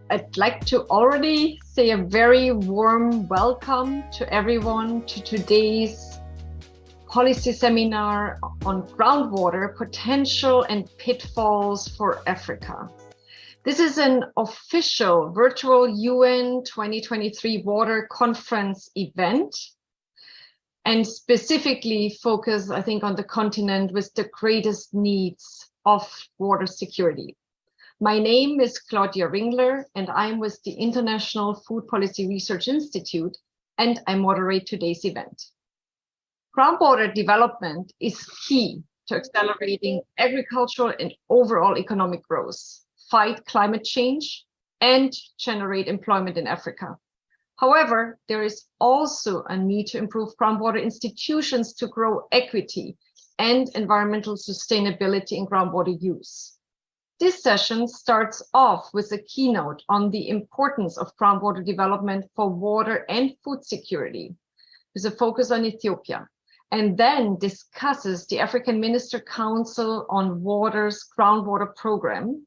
I'd like to already say a very warm welcome to everyone to today's policy seminar on groundwater potential and pitfalls for Africa. This is an official virtual UN 2023 water conference event and specifically focus, I think, on the continent with the greatest needs of water security. My name is Claudia Ringler, and I'm with the International Food Policy Research Institute, and I moderate today's event. Groundwater development is key to accelerating agricultural and overall economic growth, fight climate change, and generate employment in Africa. However, there is also a need to improve groundwater institutions to grow equity and environmental sustainability in groundwater use. This session starts off with a keynote on the importance of groundwater development for water and food security, with a focus on Ethiopia, and then discusses the African Minister Council on Water's groundwater program,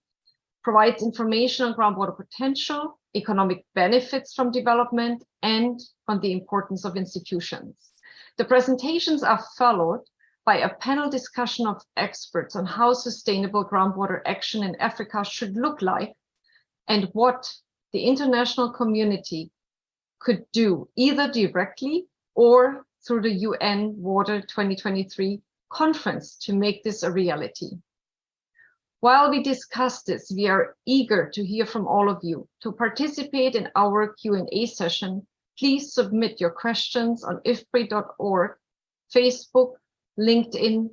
provides information on groundwater potential, economic benefits from development, and on the importance of institutions. The presentations are followed by a panel discussion of experts on how sustainable groundwater action in Africa should look like and what the international community could do either directly or through the UN Water 2023 conference to make this a reality. While we discuss this, we are eager to hear from all of you. To participate in our Q&A session, please submit your questions on IFPRI.org, Facebook, LinkedIn,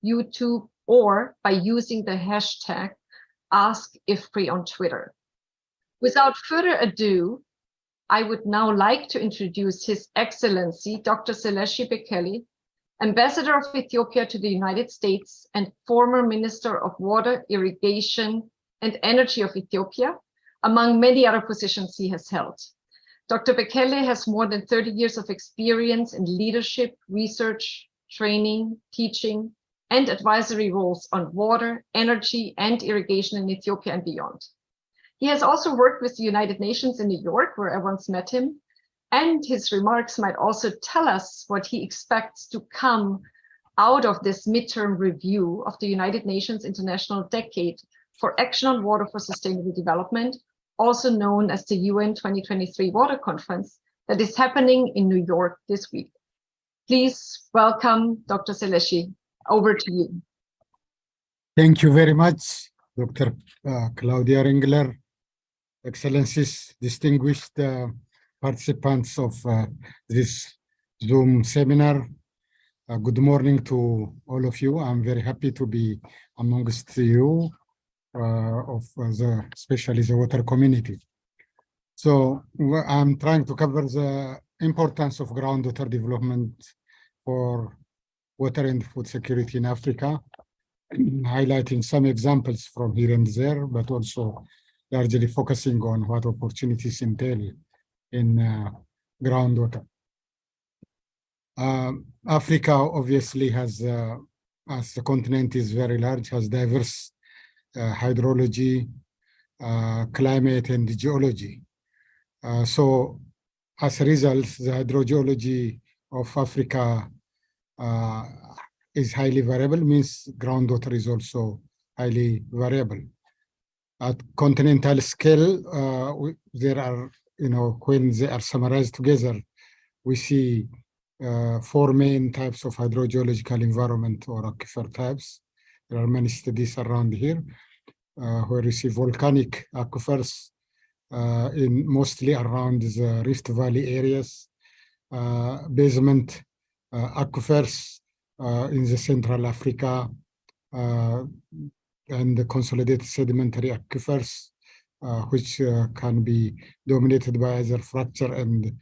YouTube, or by using the hashtag AskIFPRI on Twitter. Without further ado, I would now like to introduce His Excellency, Dr. Seleshi Bekele, Ambassador of Ethiopia to the United States and former Minister of Water, Irrigation, and Energy of Ethiopia, among many other positions he has held. Dr. Bekele has more than 30 years of experience in leadership, research, training, teaching, and advisory roles on water, energy, and irrigation in Ethiopia and beyond. He has also worked with the United Nations in New York, where I once met him, and his remarks might also tell us what he expects to come out of this midterm review of the United Nations International Decade for Action on Water for Sustainable Development, also known as the UN 2023 Water Conference, that is happening in New York this week. Please welcome Dr. Seleshi. Over to you. Thank you very much, Dr. Claudia Ringler, Excellencies, distinguished participants of this Zoom seminar. Good morning to all of you. I'm very happy to be amongst you, especially the water community. So I'm trying to cover the importance of groundwater development for water and food security in Africa, highlighting some examples from here and there, but also largely focusing on what opportunities entail in groundwater. Africa obviously has, as the continent is very large, has diverse hydrology, climate, and geology. So as a result, the hydrogeology of Africa is highly variable, means groundwater is also highly variable. At continental scale, there are, when they are summarized together, we see 4 main types of hydrogeological environment or aquifer types. There are many studies around here where you see volcanic aquifers in mostly around the Rift Valley areas, basement aquifers in the Central Africa, and the consolidated sedimentary aquifers, which can be dominated by either fracture and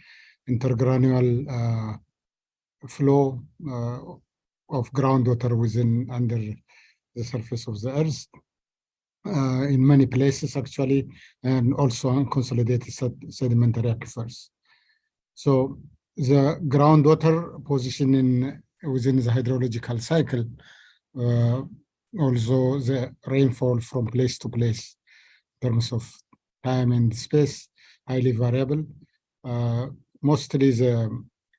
intergranular flow of groundwater under the surface of the earth in many places actually, and also unconsolidated sedimentary aquifers. So the groundwater position within the hydrological cycle, also the rainfall from place to place in terms of time and space, highly variable. Mostly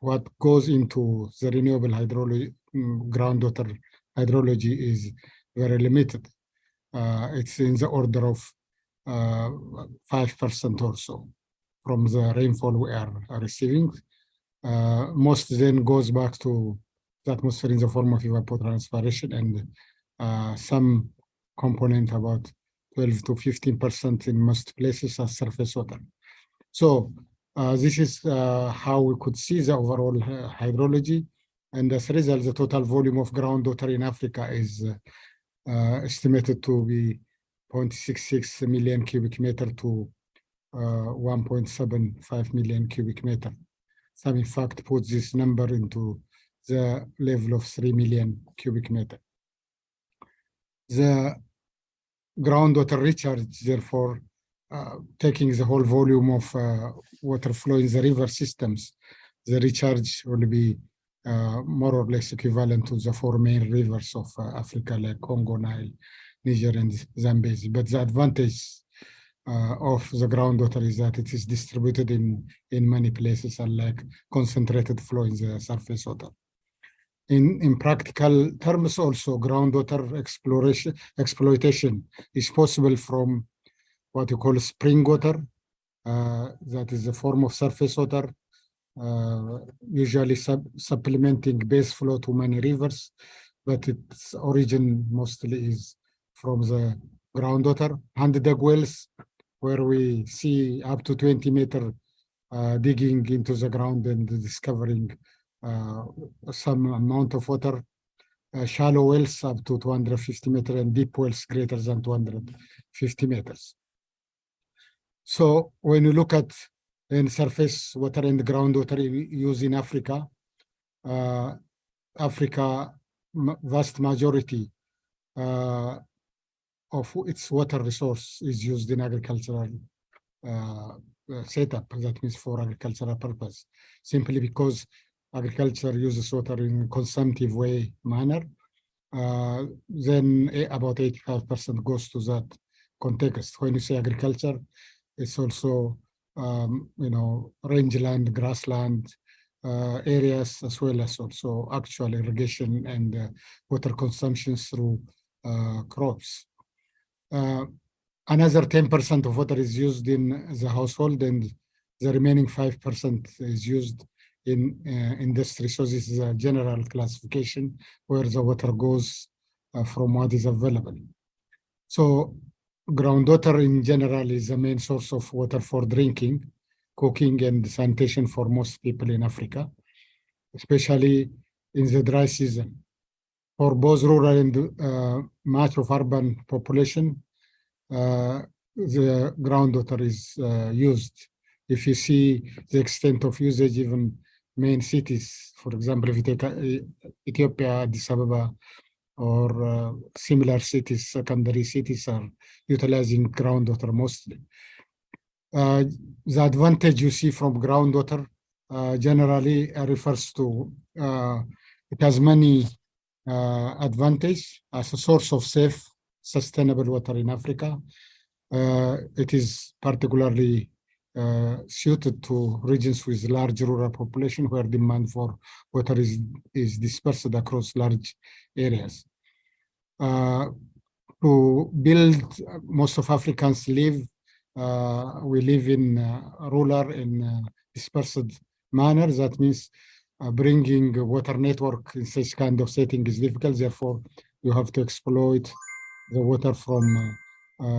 what goes into the renewable hydrology, groundwater hydrology is very limited. It's in the order of 5% or so from the rainfall we are receiving. Most then goes back to the atmosphere in the form of evapotranspiration and some component about 12 to 15% in most places as surface water. So this is how we could see the overall hydrology. And as a result, the total volume of groundwater in Africa is estimated to be 0.66 million cubic meter to 1.75 million cubic meter. Some in fact puts this number into the level of 3 million cubic meter. The groundwater recharge, therefore, taking the whole volume of water flow in the river systems, the recharge will be more or less equivalent to the 4 main rivers of Africa, like Congo, Nile, Niger, and Zambezi. But the advantage of the groundwater is that it is distributed in many places, unlike concentrated flow in the surface water. In practical terms, also, groundwater exploitation is possible from what you call spring water. That is a form of surface water, usually supplementing base flow to many rivers, but its origin mostly is from the groundwater. Hand-dug wells, where we see up to 20-meter digging into the ground and discovering some amount of water. Shallow wells up to 250 meters and deep wells greater than 250 meters. So when you look at surface water and groundwater use in Africa, vast majority of its water resource is used in agricultural setup. That means for agricultural purpose, simply because agriculture uses water in a consumptive way manner. Then about 85% goes to that context. When you say agriculture, it's also rangeland, grassland areas, as well as also actual irrigation and water consumption through crops. Another 10% of water is used in the household, and the remaining 5% is used in industry. So this is a general classification where the water goes from what is available. So groundwater in general is the main source of water for drinking, cooking, and sanitation for most people in Africa, especially in the dry season. For both rural and much of urban population, the groundwater is used. If you see the extent of usage, even main cities, for example, if you take Ethiopia, Addis Ababa, or similar cities, secondary cities are utilizing groundwater mostly. The advantage you see from groundwater generally refers to, it has many advantages as a source of safe, sustainable water in Africa. It is particularly suited to regions with large rural population where demand for water is dispersed across large areas. To build, most of Africans live, we live in rural and dispersed manner. That means bringing a water network in such kind of setting is difficult. Therefore, you have to exploit the water from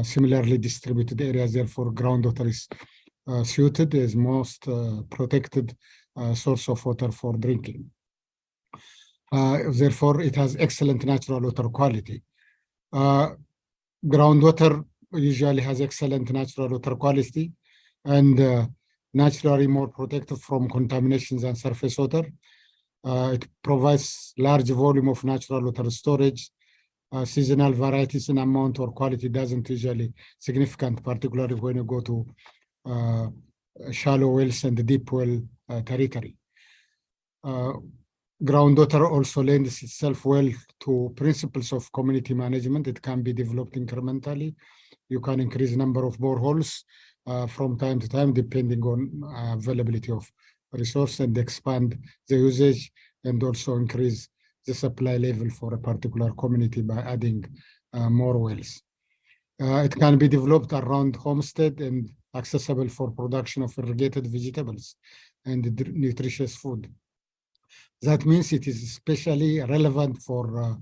similarly distributed areas. Therefore, groundwater is suited as most protected source of water for drinking. Therefore, it has excellent natural water quality. Groundwater usually has excellent natural water quality and naturally more protected from contaminations than surface water. It provides large volume of natural water storage. Seasonal varieties in amount or quality doesn't usually significant, particularly when you go to shallow wells and deep well territory. Groundwater also lends itself well to principles of community management. It can be developed incrementally. You can increase the number of boreholes from time to time, depending on availability of resource, and expand the usage and also increase the supply level for a particular community by adding more wells. It can be developed around homestead and accessible for production of irrigated vegetables and nutritious food. That means it is especially relevant for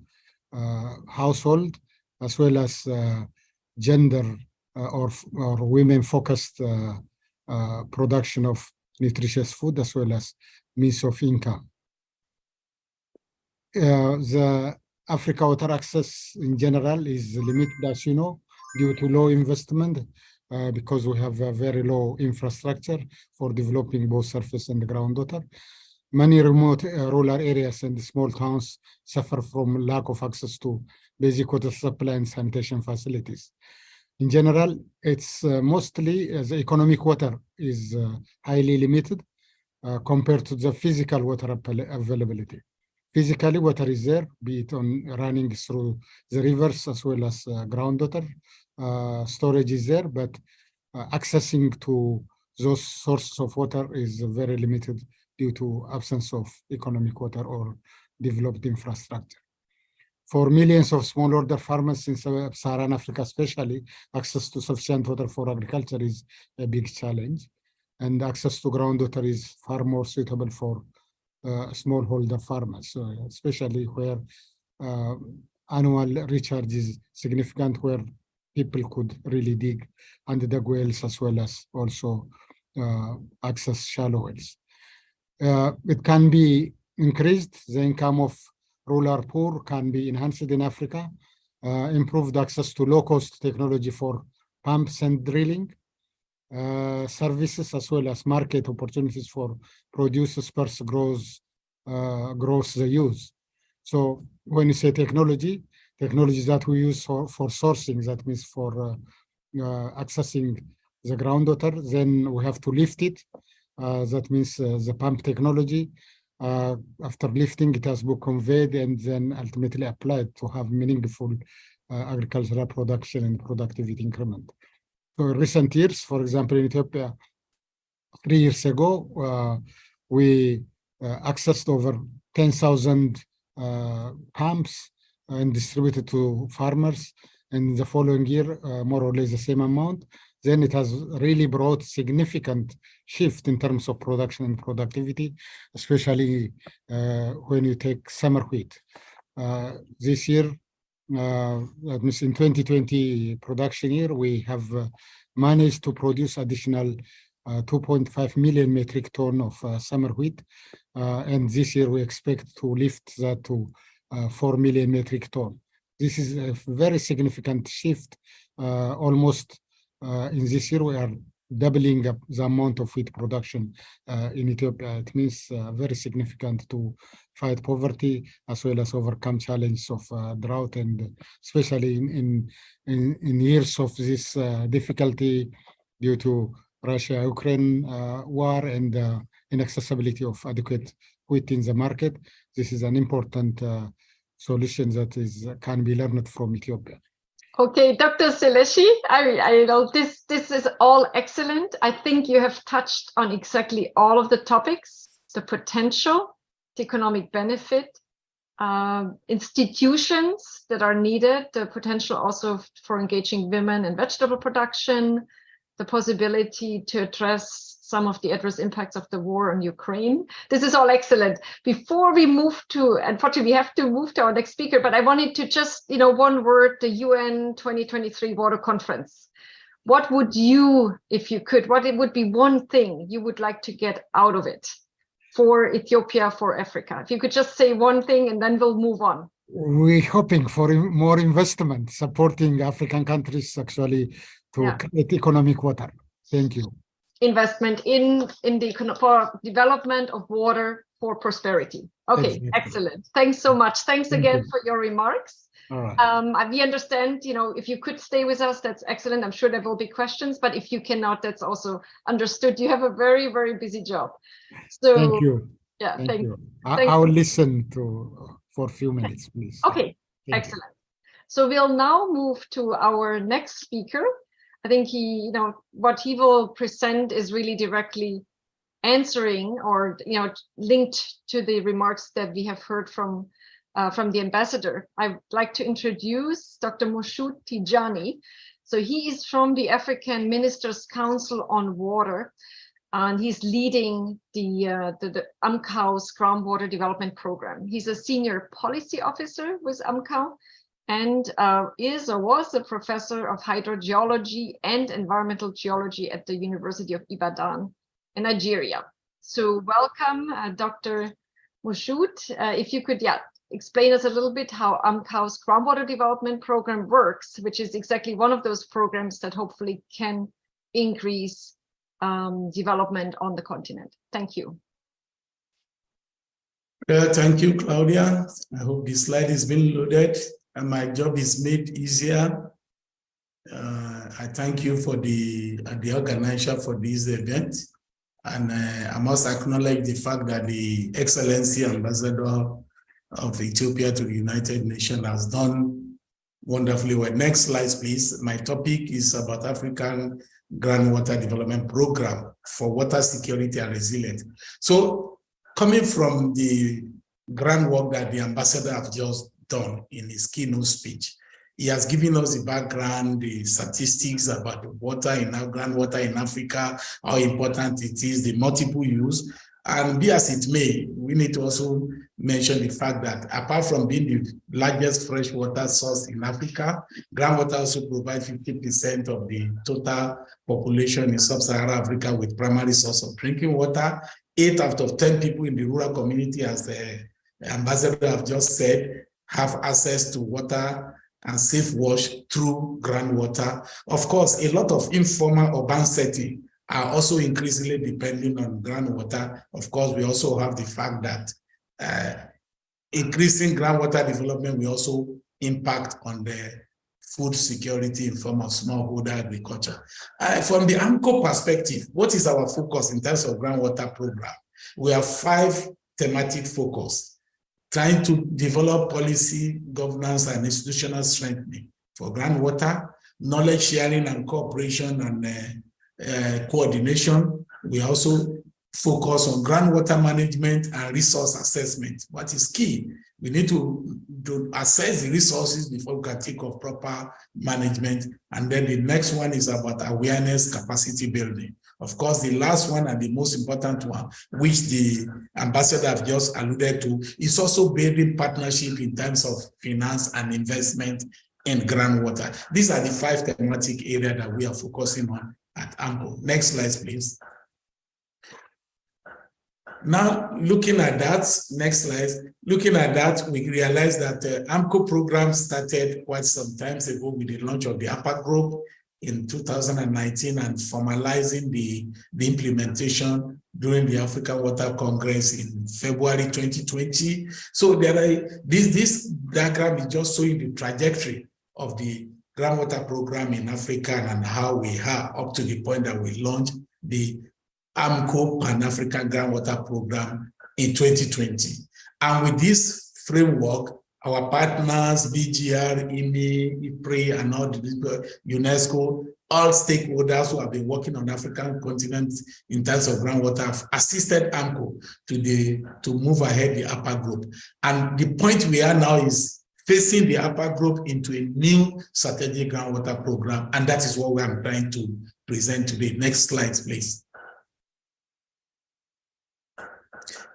household as well as gender or women-focused production of nutritious food as well as means of income. The Africa water access in general is limited, as you know, due to low investment because we have a very low infrastructure for developing both surface and groundwater. Many remote rural areas and small towns suffer from lack of access to basic water supply and sanitation facilities. In general, it's mostly the economic water is highly limited compared to the physical water availability. Physically, water is there, be it on running through the rivers as well as groundwater. Storage is there, but accessing to those sources of water is very limited due to absence of economic water or developed infrastructure. For millions of smallholder farmers in sub-Saharan Africa especially, access to sufficient water for agriculture is a big challenge, and access to groundwater is far more suitable for smallholder farmers, especially where annual recharge is significant, where people could really dig under the wells as well as also access shallow wells. It can be increased. The income of rural poor can be enhanced in Africa. Improved access to low-cost technology for pumps and drilling. Services as well as market opportunities for producers first grows the use. So when you say technologies that we use for sourcing, that means for accessing the groundwater, then we have to lift it. That means the pump technology. After lifting, it has been conveyed and then ultimately applied to have meaningful agricultural production and productivity increment. So in recent years, for example, in Ethiopia, 3 years ago, we accessed over 10,000 pumps and distributed to farmers. And the following year, more or less the same amount. Then it has really brought significant shift in terms of production and productivity, especially when you take summer wheat. This year, that means in 2020 production year, we have managed to produce additional 2.5 million metric ton of summer wheat. And this year we expect to lift that to 4 million metric ton. This is a very significant shift. Almost in this year, we are doubling up the amount of wheat production in Ethiopia. It means very significant to fight poverty as well as overcome challenges of drought, and especially in years of this difficulty due to Russia-Ukraine war and inaccessibility of adequate wheat in the market. This is an important solution that can be learned from Ethiopia. Okay, Dr. Seleshi, I know this is all excellent. I think you have touched on exactly all of the topics, the potential, the economic benefit, institutions that are needed, the potential also for engaging women in vegetable production, the possibility to address some of the adverse impacts of the war in Ukraine. This is all excellent. Before we move to, unfortunately, we have to move to our next speaker, but I wanted to just, one word, the UN 2023 Water Conference. What would you, if you could, what it would be one thing you would like to get out of it for Ethiopia, for Africa? If you could just say one thing and then we'll move on. We're hoping for more investment, supporting African countries actually to create economic water. Thank you. Investment in for development of water for prosperity. Okay, exactly. Excellent. Thanks so much. Thanks again for your remarks. All right. We understand, if you could stay with us, that's excellent. I'm sure there will be questions, but if you cannot, that's also understood. You have a very, very busy job. So thank you. Yeah, thank you. I will listen for a few minutes, please. Okay, excellent. So we'll now move to our next speaker. I think what he will present is really directly answering or linked to the remarks that we have heard from the ambassador. I'd like to introduce Dr. Moshood Tijani. So he is from the African Ministers' Council on Water, and he's leading the AMCOW's Groundwater Development Program. He's a senior policy officer with AMCOW and is or was a professor of hydrogeology and environmental geology at the University of Ibadan in Nigeria. So welcome, Dr. Moshood. If you could explain us a little bit how AMCOW's Groundwater Development Program works, which is exactly one of those programs that hopefully can increase development on the continent. Thank you. Thank you, Claudia. I hope this slide has been loaded and my job is made easier. I thank you for the organizer for this event. And I must acknowledge the fact that the Excellency Ambassador of Ethiopia to the United Nations has done wonderfully well. Next slide, please. My topic is about African Groundwater Development Program for water security and resilience. So coming from the groundwork that the ambassador has just done in his keynote speech, he has given us the background, the statistics about the water in groundwater in Africa, how important it is, the multiple use. And be as it may, we need to also mention the fact that apart from being the largest freshwater source in Africa, groundwater also provides 50% of the total population in sub-Saharan Africa with primary source of drinking water. 8 out of 10 people in the rural community, as the ambassador have just said, have access to water and safe wash through groundwater. Of course, a lot of informal urban settings are also increasingly depending on groundwater. Of course, we also have the fact that increasing groundwater development will also impact on the food security in form of smallholder agriculture. From the AMCOW perspective, what is our focus in terms of groundwater program? We have 5 thematic focus, trying to develop policy, governance, and institutional strengthening for groundwater, knowledge sharing and cooperation and coordination. We also focus on groundwater management and resource assessment. What is key? We need to assess the resources before we can take off proper management. And then the next one is about awareness, capacity building. Of course, the last one and the most important one, which the ambassador have just alluded to, is also building partnership in terms of finance and investment in groundwater. These are the 5 thematic areas that we are focusing on at AMCOW. Next slide, please. Now, looking at that, next slide, looking at that, we realize that the AMCOW program started quite some time ago with the launch of the APA group in 2019 and formalizing the implementation during the African Water Congress in February 2020. So this diagram is just showing the trajectory of the groundwater program in Africa and how we are up to the point that we launched the AMCOW Pan-African Groundwater Program in 2020. And with this framework, our partners, BGR, IMI, IFPRI, and all the UNESCO, all stakeholders who have been working on African continent in terms of groundwater have assisted AMCOW to move ahead the APA group. And the point we are now is facing the APA group into a new strategic groundwater program. And that is what we are trying to present today. Next slide, please.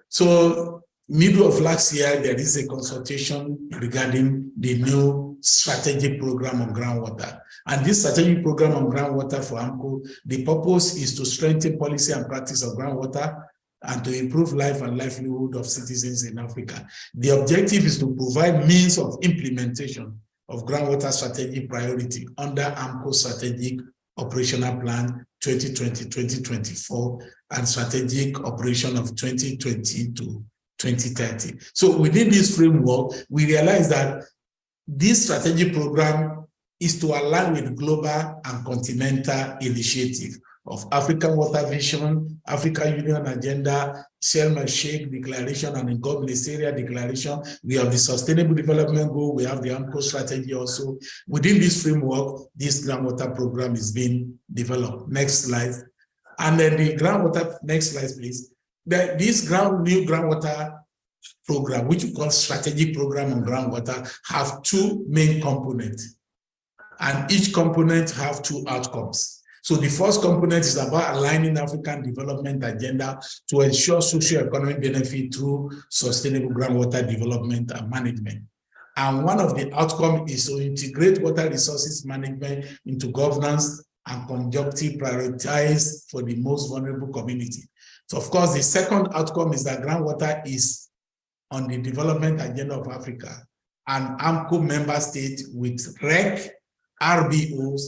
So middle of last year, there is a consultation regarding the new strategic program on groundwater. And this strategic program on groundwater for AMCOW, the purpose is to strengthen policy and practice of groundwater and to improve life and livelihood of citizens in Africa. The objective is to provide means of implementation of groundwater strategic priority under AMCOW Strategic Operational Plan 2020-2024 and Strategic Operation of 2020 to 2030. So within this framework, we realize that this strategic program is to align with global and continental initiative of African Water Vision, African Union Agenda, Sharm el-Sheikh Declaration, and in Area Declaration. We have the Sustainable Development Goal. We have the AMCOW strategy also. Within this framework, this groundwater program is being developed. Next slide. And then the groundwater, next slide, please. This new groundwater program, which we call strategic program on groundwater, have two main components. And each component have two outcomes. So the first component is about aligning African development agenda to ensure socio-economic benefit through sustainable groundwater development and management. And one of the outcomes is to integrate water resources management into governance and conjunctive prioritize for the most vulnerable community. So of course, the second outcome is that groundwater is on the development agenda of Africa, and AMCOW member state with REC, RBOs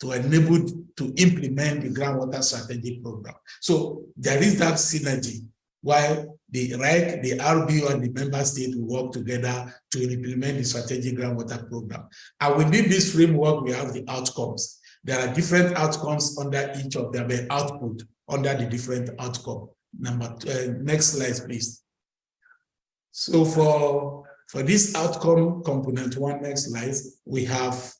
to enable to implement the groundwater strategic program. So there is that synergy while the REC, the RBO, and the member state will work together to implement the strategic groundwater program. And within this framework, we have the outcomes. There are different outcomes under each of them, the output under the different outcome. Next slide, please. So for this outcome component one, next slide, we have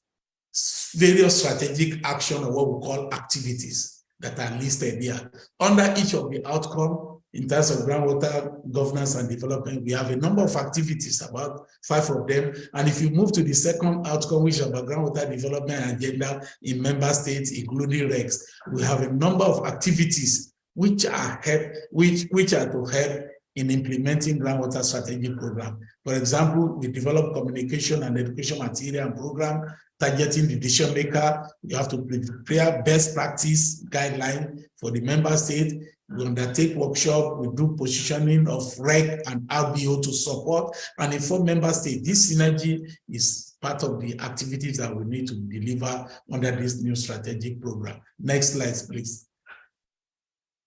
various strategic action or what we call activities that are listed here. Under each of the outcome, in terms of groundwater governance and development, we have a number of activities, about 5 of them. And if you move to the second outcome, which is about groundwater development agenda in member states, including RECs, we have a number of activities which are to help in implementing groundwater strategic program. For example, we develop communication and education material and program targeting the decision maker. You have to prepare best practice guideline for the member state. We undertake workshop, we do positioning of REC and RBO to support and inform member state. This synergy is part of the activities that we need to deliver under this new strategic program. Next slide, please.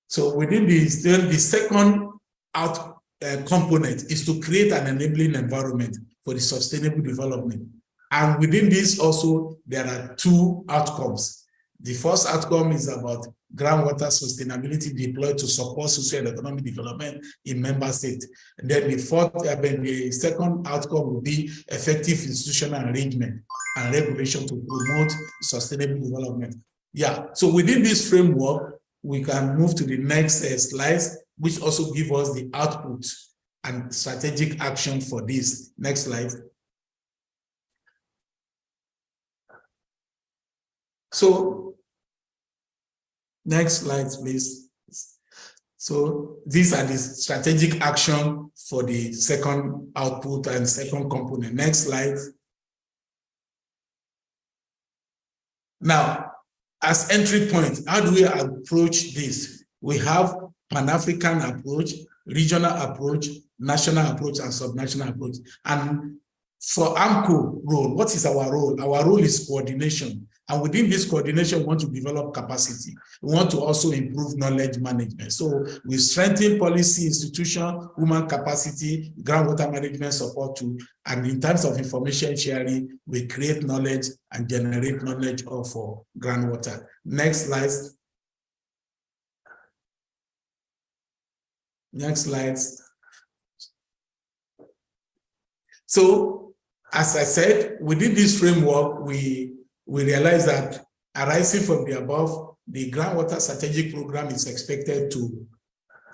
So within the second component is to create an enabling environment for the sustainable development. And within this also, there are two outcomes. The first outcome is about groundwater sustainability deployed to support social and economic development in member states. And then the second outcome will be effective institutional arrangement and regulation to promote sustainable development. Yeah, so within this framework, we can move to the next slides, which also give us the output and strategic action for this. Next slide. So, next slide, please. So these are the strategic action for the second output and second component. Next slide. Now, as entry point, how do we approach this? We have Pan-African approach, regional approach, national approach, and subnational approach. And for AMCOW role, what is our role? Our role is coordination. And within this coordination, we want to develop capacity. We want to also improve knowledge management. So we strengthen policy, institution, human capacity, groundwater management support too. And in terms of information sharing, we create knowledge and generate knowledge for groundwater. Next slide. Next slide. So, as I said, within this framework, we realize that arising from the above, the groundwater strategic program is expected to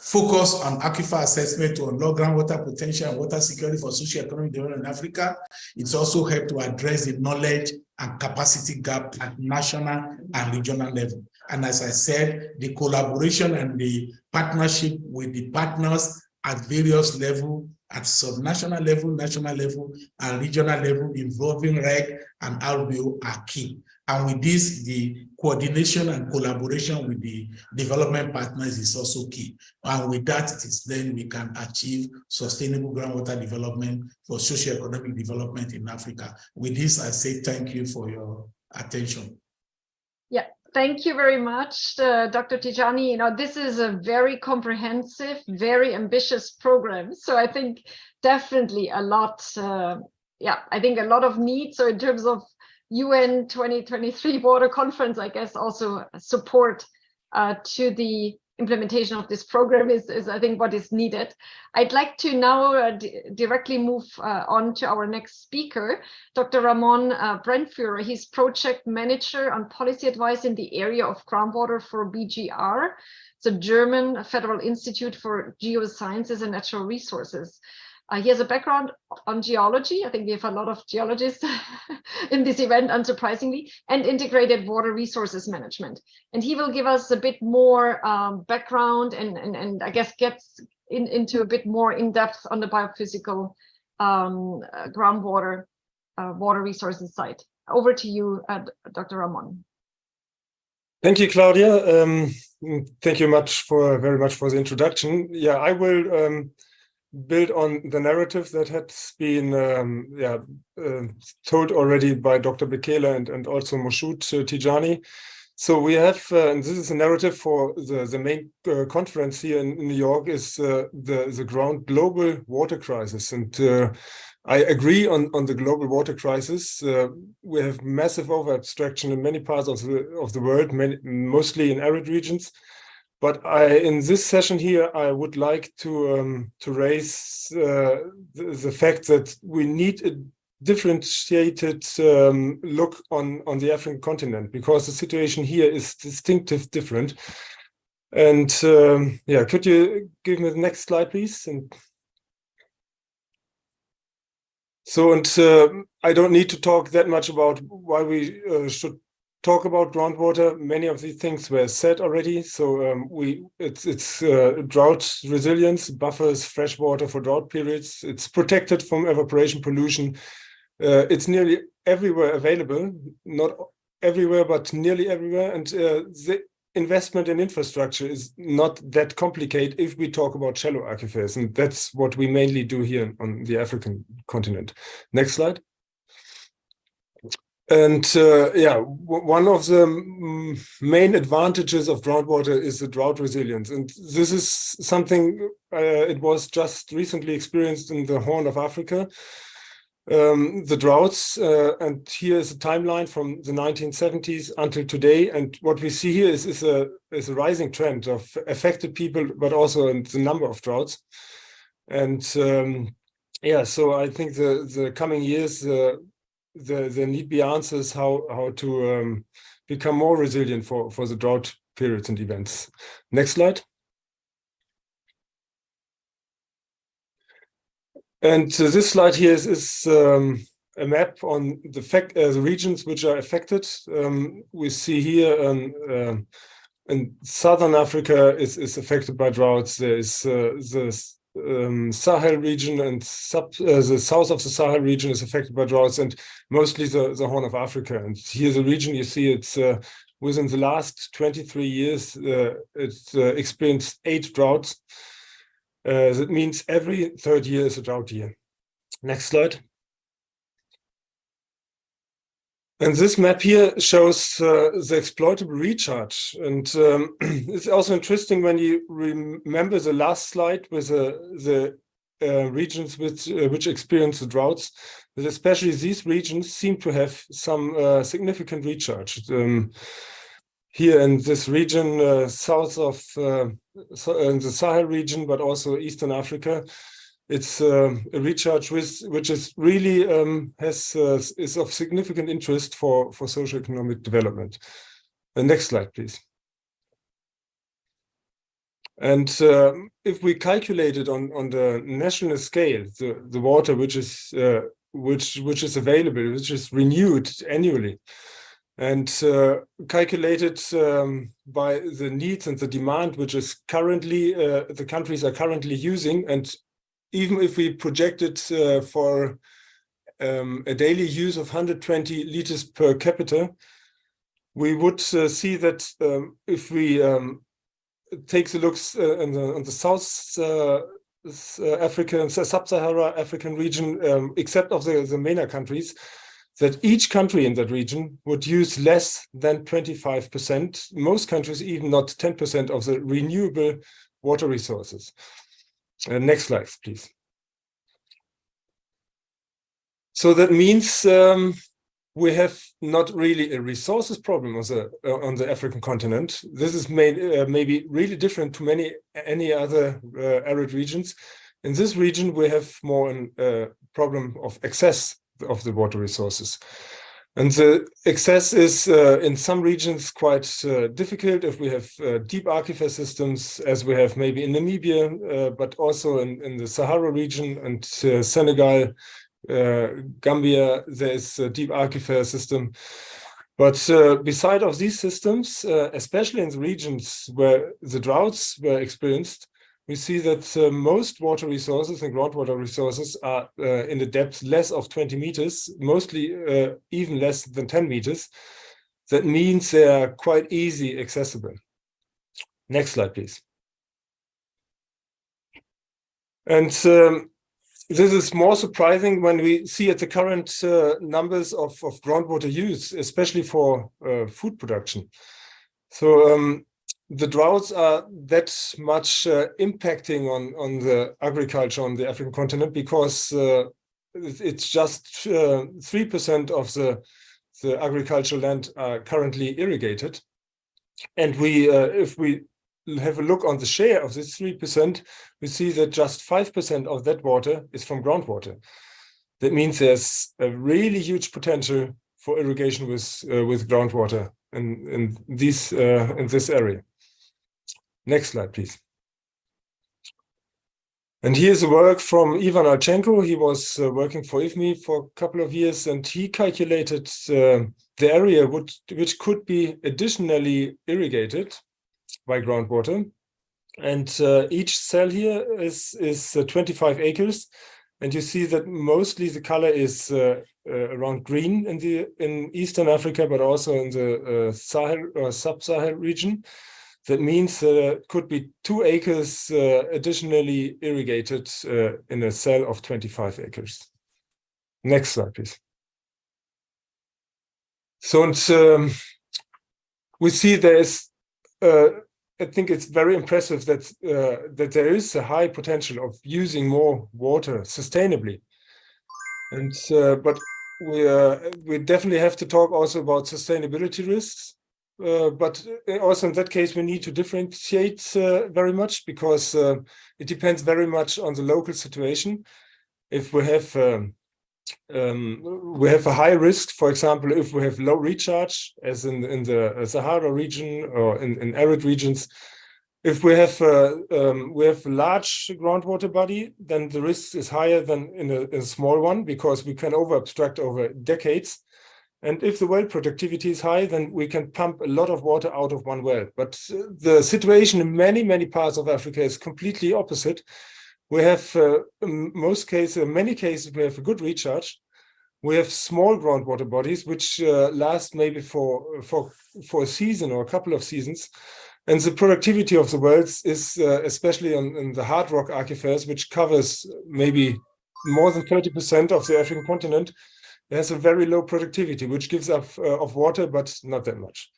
focus on aquifer assessment to unlock groundwater potential and water security for socio-economic development in Africa. It's also helped to address the knowledge and capacity gap at national and regional level. And as I said, the collaboration and the partnership with the partners at various levels, at subnational level, national level, and regional level involving REC and RBO are key. And with this, the coordination and collaboration with the development partners is also key. And with that, then we can achieve sustainable groundwater development for socio-economic development in Africa. With this, I say thank you for your attention. Yeah, thank you very much, Dr. Tijani. You know, this is a very comprehensive, very ambitious program. So I think definitely a lot, I think a lot of need. So in terms of UN 2023 Water Conference, I guess also support to the implementation of this program is I think what is needed. I'd like to now directly move on to our next speaker, Dr. Ramon Brentführer. He's project manager on policy advice in the area of groundwater for BGR. It's a German Federal Institute for Geosciences and Natural Resources. He has a background on geology. I think we have a lot of geologists in this event, unsurprisingly, and integrated water resources management. And he will give us a bit more background and I guess gets into a bit more in depth on the biophysical groundwater water resources side. Over to you, Dr. Ramon. Thank you, Claudia. Thank you very much for the introduction. Yeah, I will build on the narrative that has been told already by Dr. Bekele and also Moshood Tijani. So we have, and this is a narrative for the main conference here in New York, is the global water crisis. And I agree on the global water crisis. We have massive over-abstraction in many parts of the world, mostly in arid regions. But in this session here, I would like to raise the fact that we need a differentiated look on the African continent, because the situation here is distinctively different. And yeah, could you give me the next slide, please? And so, I don't need to talk that much about why we should talk about groundwater. Many of these things were said already. So it's drought resilience, buffers fresh water for drought periods. It's protected from evaporation pollution. It's nearly everywhere available, not everywhere, but nearly everywhere. And the investment in infrastructure is not that complicated if we talk about shallow aquifers. And that's what we mainly do here on the African continent. Next slide. And yeah, one of the main advantages of groundwater is the drought resilience. And this is something it was just recently experienced in the Horn of Africa. The droughts, and here is a timeline from the 1970s until today. And what we see here is a rising trend of affected people, but also in the number of droughts. And yeah, so I think the coming years, there need be answers how to become more resilient for the drought periods and events. Next slide. And this slide here is a map on the regions which are affected. We see here in southern Africa is affected by droughts. There is the Sahel region, and the south of the Sahel region is affected by droughts, and mostly the Horn of Africa. And here's a region you see it's within the last 23 years, it's experienced 8 droughts. That means every third year is a drought year. Next slide. And this map here shows the exploitable recharge. And it's also interesting when you remember the last slide with the regions which experience the droughts, that especially these regions seem to have some significant recharge. Here in this region, south of in the Sahel region, but also Eastern Africa, it's a recharge which is really is of significant interest for socioeconomic development. The next slide, please. And if we calculate it on the national scale, the water which is available, which is renewed annually, and calculated by the needs and the demand which is currently the countries are currently using, and even if we project it for a daily use of 120 liters per capita, we would see that if we take the looks on the South African, Sub-Sahara African region, except of the MENA countries, that each country in that region would use less than 25%, most countries even not 10% of the renewable water resources. Next slide, please. So that means we have not really a resources problem on the African continent. This is maybe really different to any other arid regions. In this region, we have more a problem of excess of the water resources. And the excess is in some regions quite difficult if we have deep aquifer systems, as we have maybe in Namibia, but also in the Sahara region and Senegal, Gambia, there is a deep aquifer system. But beside of these systems, especially in the regions where the droughts were experienced, we see that most water resources and groundwater resources are in the depth less of 20 meters, mostly even less than 10 meters. That means they are quite easy accessible. Next slide, please. And this is more surprising when we see at the current numbers of groundwater use, especially for food production. So the droughts are that much impacting on the agriculture on the African continent, because it's just 3% of the agricultural land are currently irrigated. And if we have a look on the share of this 3%, we see that just 5% of that water is from groundwater. That means there's a really huge potential for irrigation with groundwater in this area. Next slide, please. And here's a work from Ivan Alchenko. He was working for IFPRI for a couple of years, and he calculated the area which could be additionally irrigated by groundwater. And each cell here is 25 acres. And you see that mostly the color is around green in Eastern Africa, but also in the Sahel or sub-Sahel region. That means it could be 2 acres additionally irrigated in a cell of 25 acres. Next slide, please. So, and we see there is, I think it's very impressive that there is a high potential of using more water sustainably. And but we definitely have to talk also about sustainability risks. But also in that case, we need to differentiate very much, because it depends very much on the local situation. If we have a high risk, for example, if we have low recharge, as in the Sahara region or in arid regions, if we have a large groundwater body, then the risk is higher than in a small one, because we can over-obstruct over decades. And if the well productivity is high, then we can pump a lot of water out of one well. But the situation in many parts of Africa is completely opposite. We have, in many cases, we have a good recharge. We have small groundwater bodies which last maybe for a season or a couple of seasons. And the productivity of the wells is especially in the hard rock aquifers, which covers maybe more than 30% of the African continent. It has a very low productivity, which gives up of water, but not that much.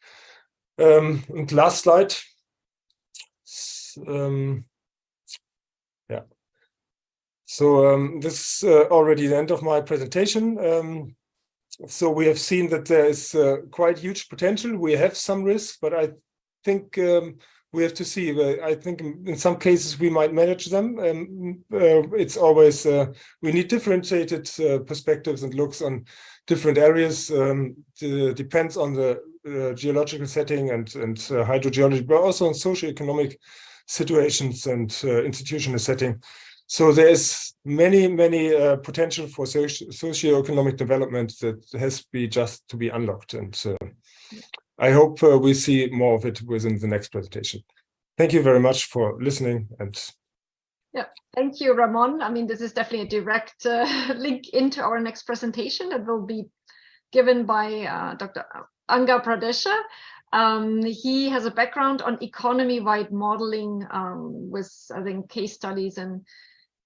And last slide. Yeah. So this is already the end of my presentation. So we have seen that there is quite huge potential. We have some risks, but I think we have to see. I think in some cases we might manage them. It's always, we need differentiated perspectives and looks on different areas. Depends on the geological setting and hydrogeology, but also on socioeconomic situations and institutional setting. So there is many potential for socioeconomic development that has to be unlocked. And I hope we see more of it within the next presentation. Thank you very much for listening. And yeah, thank you, Ramon. I mean, this is definitely a direct link into our next presentation that will be given by Dr. Angga Pradesha. He has a background on economy-wide modeling with, I think, case studies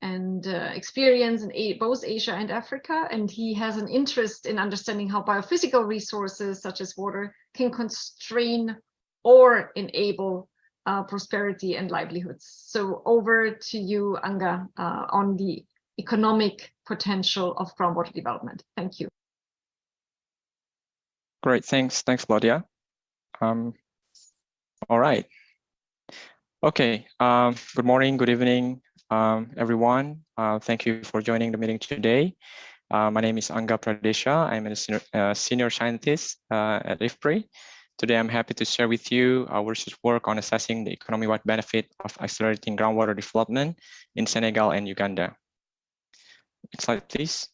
and experience in both Asia and Africa, and he has an interest in understanding how biophysical resources such as water can constrain or enable prosperity and livelihoods. So over to you, Angga, on the economic potential of groundwater development. Thank you. Great, thanks, Claudia. All right. Okay, good morning, good evening, everyone. Thank you for joining the meeting today. My name is Angga Pradesha. I'm a senior scientist at IFPRI. Today, I'm happy to share with you our research work on assessing the economy-wide benefit of accelerating groundwater development in Senegal and Uganda. Next slide, please.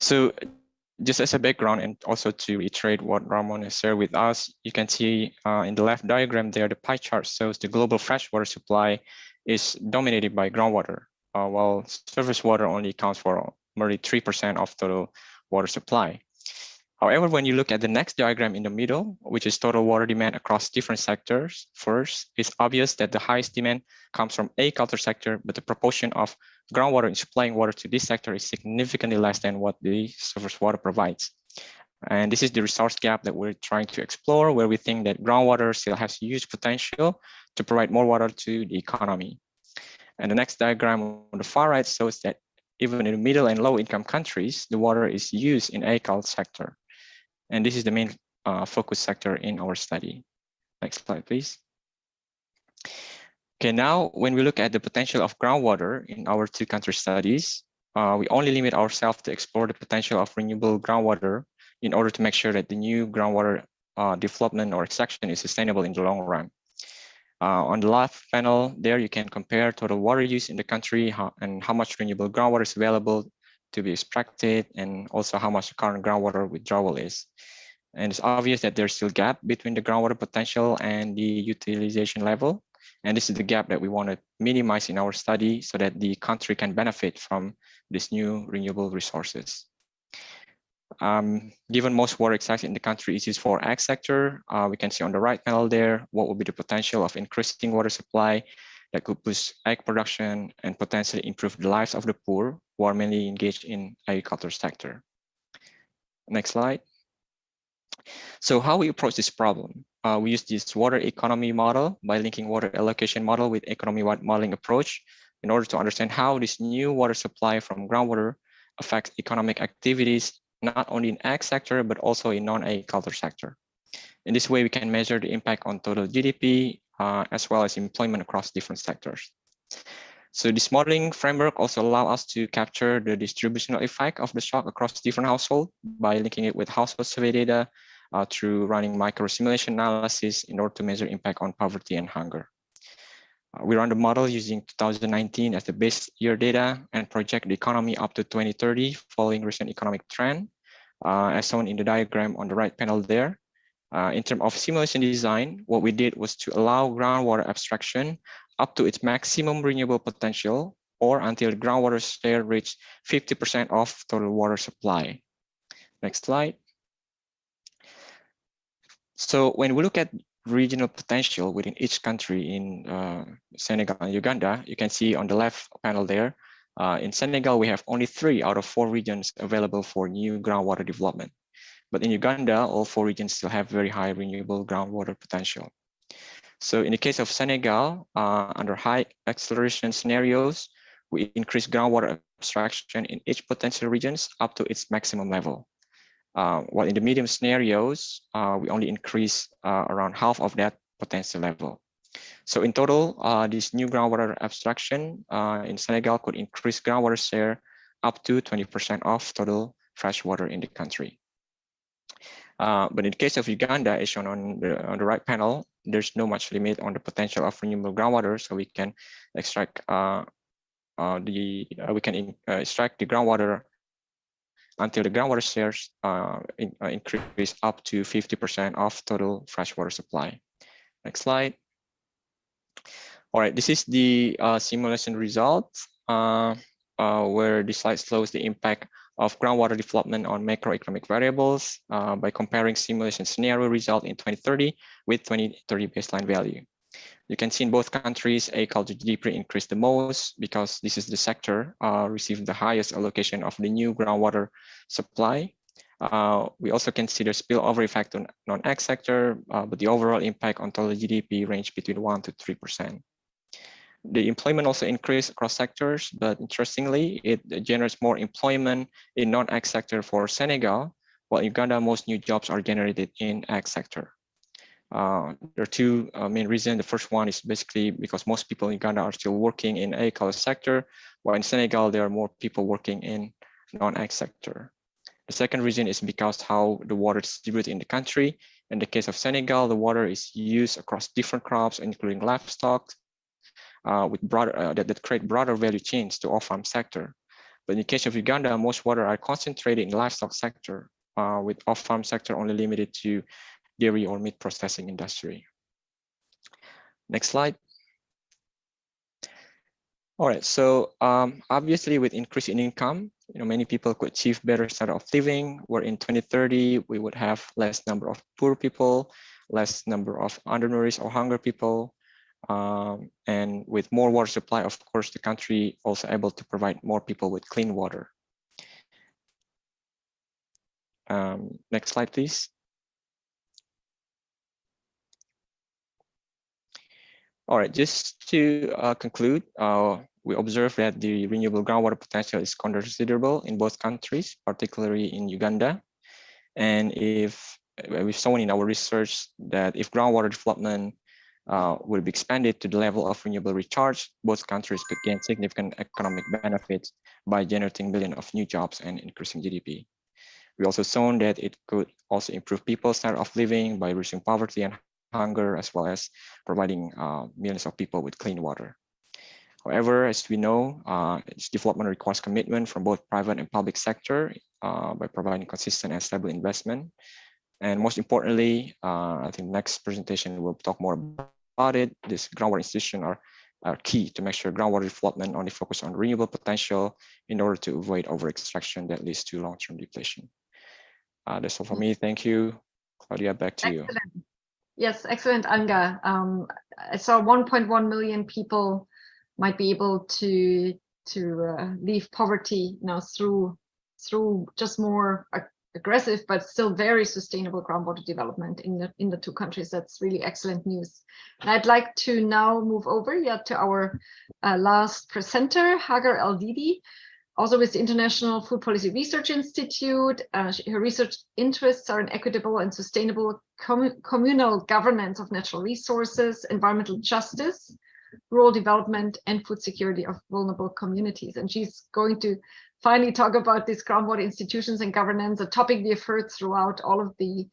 So just as a background and also to reiterate what Ramon has shared with us, you can see in the left diagram there, the pie chart shows the global freshwater supply is dominated by groundwater, while surface water only accounts for merely 3% of total water supply. However, when you look at the next diagram in the middle, which is total water demand across different sectors, first, it's obvious that the highest demand comes from agriculture sector, but the proportion of groundwater in supplying water to this sector is significantly less than what the surface water provides. And this is the resource gap that we're trying to explore, where we think that groundwater still has huge potential to provide more water to the economy. And the next diagram on the far right shows that even in the middle and low income countries, the water is used in agriculture sector. And this is the main focus sector in our study. Next slide, please. Okay, now when we look at the potential of groundwater in our two country studies, we only limit ourselves to explore the potential of renewable groundwater in order to make sure that the new groundwater development or extraction is sustainable in the long run. On the left panel there, you can compare total water use in the country and how much renewable groundwater is available to be extracted, and also how much the current groundwater withdrawal is. And it's obvious that there's still a gap between the groundwater potential and the utilization level. And this is the gap that we want to minimize in our study so that the country can benefit from these new renewable resources. Given most water extraction in the country is used for ag sector, we can see on the right panel there, what would be the potential of increasing water supply that could boost ag production and potentially improve the lives of the poor who are mainly engaged in agriculture sector. Next slide. So how we approach this problem? We use this water economy model by linking water allocation model with economy-wide modeling approach in order to understand how this new water supply from groundwater affects economic activities, not only in ag sector, but also in non-agriculture sector. In this way, we can measure the impact on total GDP, as well as employment across different sectors. So this modeling framework also allows us to capture the distributional effect of the shock across different households by linking it with household survey data through running micro simulation analysis in order to measure impact on poverty and hunger. We run the model using 2019 as the base year data and project the economy up to 2030 following recent economic trend, as shown in the diagram on the right panel there. In terms of simulation design, what we did was to allow groundwater abstraction up to its maximum renewable potential or until the groundwater share reached 50% of total water supply. Next slide. So when we look at regional potential within each country in Senegal and Uganda, you can see on the left panel there, in Senegal, we have only 3 out of 4 regions available for new groundwater development. But in Uganda, all 4 regions still have very high renewable groundwater potential. So in the case of Senegal, under high acceleration scenarios, we increase groundwater abstraction in each potential regions up to its maximum level. While in the medium scenarios, we only increase around half of that potential level. So in total, this new groundwater abstraction in Senegal could increase groundwater share up to 20% of total fresh water in the country. But in the case of Uganda, as shown on the right panel, there's no much limit on the potential of renewable groundwater, so we can extract extract the groundwater until the groundwater shares increase up to 50% of total freshwater supply. Next slide. All right, this is the simulation result where the slide shows the impact of groundwater development on macroeconomic variables by comparing simulation scenario result in 2030 with 2030 baseline value. You can see in both countries, agriculture GDP increased the most because this is the sector received the highest allocation of the new groundwater supply. We also consider spillover effect on non-ag sector, but the overall impact on total GDP range between 1 to 3%. The employment also increased across sectors, but interestingly, it generates more employment in non-ag sector for Senegal, while in Uganda, most new jobs are generated in ag sector. There are two main reasons. The first one is basically because most people in Uganda are still working in agricultural sector, while in Senegal, there are more people working in non-ag sector. The second reason is because how the water is distributed in the country. In the case of Senegal, the water is used across different crops, including livestock, with broader, that create broader value chains to off-farm sector. But in the case of Uganda, most water are concentrated in the livestock sector, with off-farm sector only limited to dairy or meat processing industry. Next slide. All right, so obviously with increase in income, many people could achieve better standard of living, where in 2030, we would have less number of poor people, less number of undernourished or hunger people. And with more water supply, of course, the country also able to provide more people with clean water. Next slide, please. All right, just to conclude, we observe that the renewable groundwater potential is considerable in both countries, particularly in Uganda. And if we've shown in our research that if groundwater development will be expanded to the level of renewable recharge, both countries could gain significant economic benefits by generating millions of new jobs and increasing GDP. We also shown that it could also improve people's standard of living by reducing poverty and hunger, as well as providing millions of people with clean water. However, as we know, its development requires commitment from both private and public sector by providing consistent and stable investment. And most importantly, I think next presentation will talk more about it. These groundwater institutions are key to make sure groundwater development only focus on renewable potential in order to avoid over-extraction that leads to long-term depletion. That's all for me. Thank you. Claudia, back to you. Yes, excellent, Angga. I saw 1.1 million people might be able to leave poverty now through just more aggressive but still very sustainable groundwater development in the two countries. That's really excellent news. And I'd like to now move over to our last presenter, Hagar ElDidi, also with the International Food Policy Research Institute. Her research interests are in equitable and sustainable communal governance of natural resources, environmental justice, rural development, and food security of vulnerable communities. And she's going to finally talk about these groundwater institutions and governance, a topic we have heard throughout all of the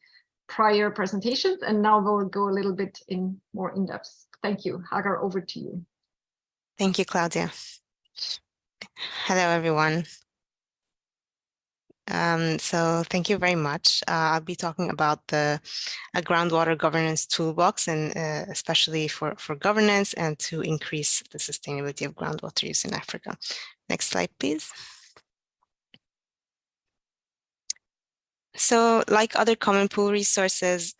prior presentations. And now we'll go a little bit more in depth. Thank you. Hagar, over to you. Thank you, Claudia. Hello, everyone. So thank you very much. I'll be talking about the groundwater governance toolbox, and especially for governance and to increase the sustainability of groundwater use in Africa. Next slide, please. So like other common pool resources,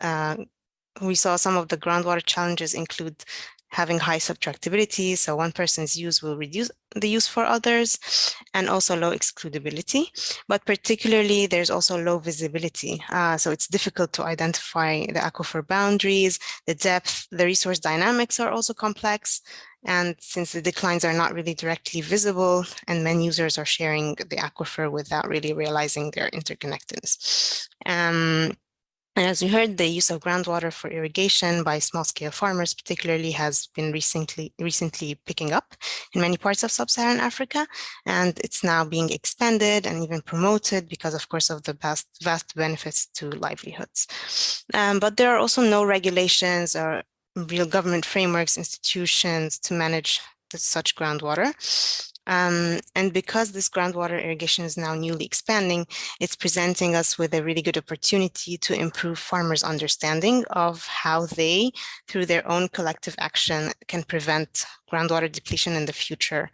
we saw some of the groundwater challenges include having high subtractability, so one person's use will reduce the use for others, and also low excludability. But particularly, there's also low visibility. So it's difficult to identify the aquifer boundaries, the depth, the resource dynamics are also complex. And since the declines are not really directly visible, and many users are sharing the aquifer without really realizing their interconnectedness. And as we heard, the use of groundwater for irrigation by small-scale farmers particularly has been recently picking up in many parts of sub-Saharan Africa, and it's now being expanded and even promoted because, of course, of the vast benefits to livelihoods. But there are also no regulations or real government frameworks, institutions to manage such groundwater. And because this groundwater irrigation is now newly expanding, it's presenting us with a really good opportunity to improve farmers' understanding of how they, through their own collective action, can prevent groundwater depletion in the future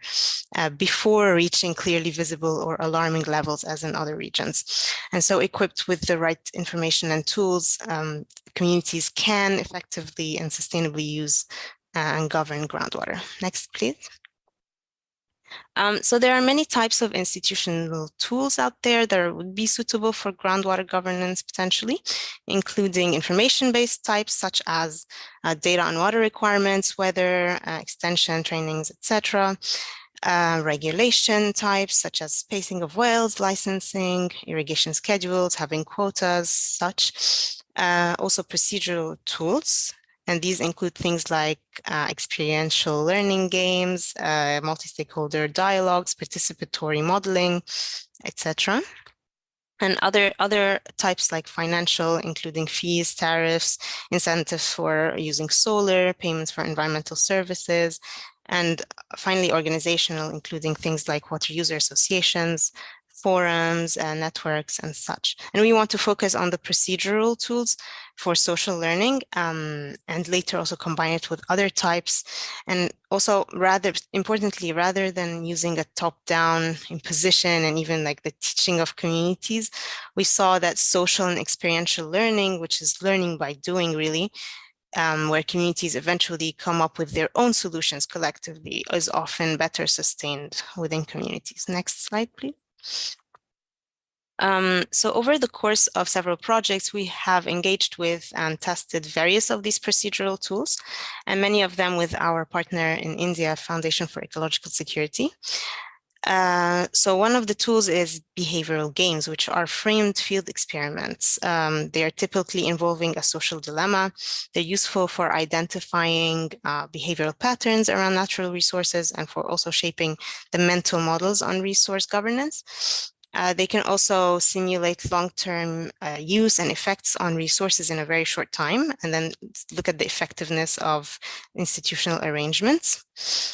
before reaching clearly visible or alarming levels as in other regions. And so equipped with the right information and tools, communities can effectively and sustainably use and govern groundwater. Next, please. So there are many types of institutional tools out there that would be suitable for groundwater governance potentially, including information-based types such as data on water requirements, weather, extension, trainings, etc. Regulation types such as spacing of wells, licensing, irrigation schedules, having quotas, such. Also procedural tools. And these include things like experiential learning games, multi-stakeholder dialogues, participatory modeling, etc. And other types like financial, including fees, tariffs, incentives for using solar, payments for environmental services, and finally organizational, including things like water user associations, forums, and networks and such. And we want to focus on the procedural tools for social learning, and later also combine it with other types. And also, rather importantly, rather than using a top-down imposition and even like the teaching of communities, we saw that social and experiential learning, which is learning by doing really, where communities eventually come up with their own solutions collectively, is often better sustained within communities. Next slide, please. So over the course of several projects, we have engaged with and tested various of these procedural tools, and many of them with our partner in India, Foundation for Ecological Security. So one of the tools is behavioral games, which are framed field experiments. They are typically involving a social dilemma. They're useful for identifying behavioral patterns around natural resources and for also shaping the mental models on resource governance. They can also simulate long-term use and effects on resources in a very short time, and then look at the effectiveness of institutional arrangements.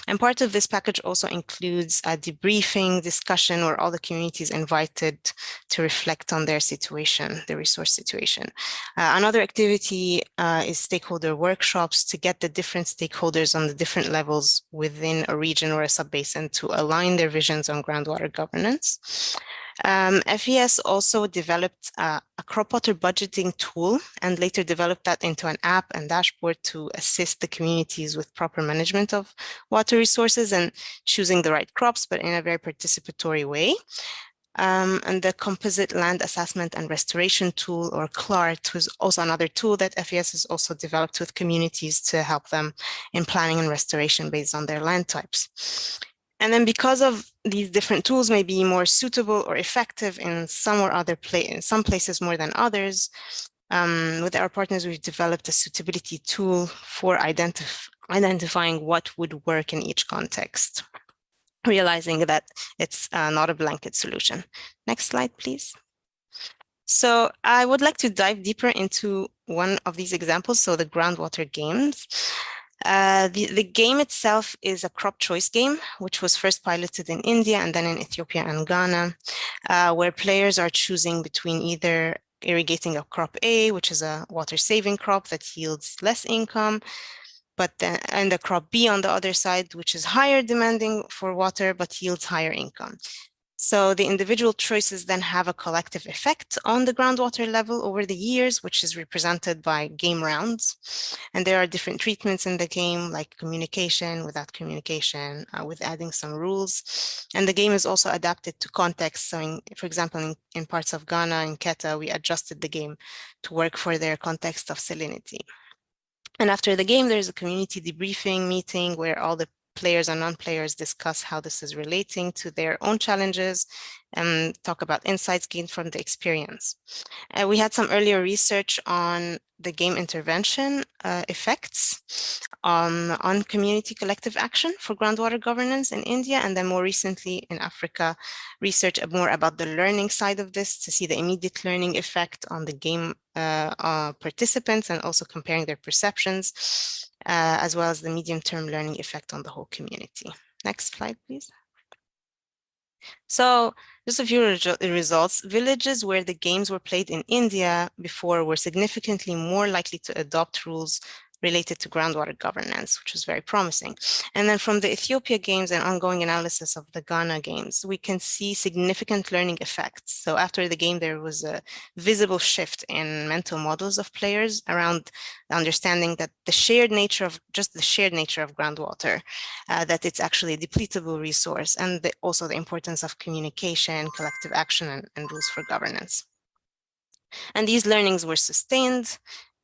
And part of this package also includes a debriefing discussion where all the communities invited to reflect on their situation, their resource situation. Another activity is stakeholder workshops to get the different stakeholders on the different levels within a region or a sub-basin to align their visions on groundwater governance. FES also developed a crop water budgeting tool and later developed that into an app and dashboard to assist the communities with proper management of water resources and choosing the right crops, but in a very participatory way. And the Composite Land Assessment and Restoration Tool, or CLART, was also another tool that FES has also developed with communities to help them in planning and restoration based on their land types. And then because of these different tools may be more suitable or effective in some or other in some places more than others, with our partners, we've developed a suitability tool for identifying what would work in each context, realizing that it's not a blanket solution. Next slide, please. So I would like to dive deeper into one of these examples, so the groundwater games. The game itself is a crop choice game, which was first piloted in India and then in Ethiopia and Ghana, where players are choosing between either irrigating a crop A, which is a water-saving crop that yields less income, and the crop B on the other side, which is higher demanding for water, but yields higher income. So the individual choices then have a collective effect on the groundwater level over the years, which is represented by game rounds. And there are different treatments in the game, like communication, without communication, with adding some rules. And the game is also adapted to context. So for example, in parts of Ghana and Keta, we adjusted the game to work for their context of salinity. And after the game, there's a community debriefing meeting where all the players and non-players discuss how this is relating to their own challenges and talk about insights gained from the experience. We had some earlier research on the game intervention effects on community collective action for groundwater governance in India, and then more recently in Africa, research more about the learning side of this to see the immediate learning effect on the game participants and also comparing their perceptions, as well as the medium-term learning effect on the whole community. Next slide, please. So just a few results. Villages where the games were played in India before were significantly more likely to adopt rules related to groundwater governance, which was very promising. And then from the Ethiopia games and ongoing analysis of the Ghana games, we can see significant learning effects. So after the game, there was a visible shift in mental models of players around the understanding that the shared nature of groundwater, that it's actually a depletable resource, and also the importance of communication, collective action, and rules for governance. And these learnings were sustained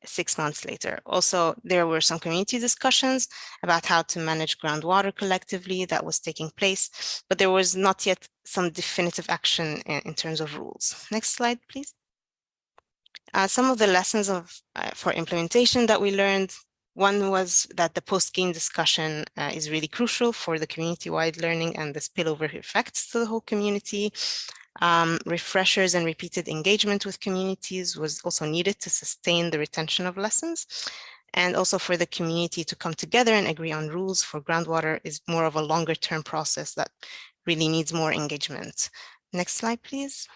6 months later. Also, there were some community discussions about how to manage groundwater collectively that was taking place, but there was not yet some definitive action in terms of rules. Next slide, please. Some of the lessons for implementation that we learned. One was that the post-game discussion is really crucial for the community-wide learning and the spillover effects to the whole community. Refreshers and repeated engagement with communities was also needed to sustain the retention of lessons. And also for the community to come together and agree on rules for groundwater is more of a longer term process that really needs more engagement. Next slide, please.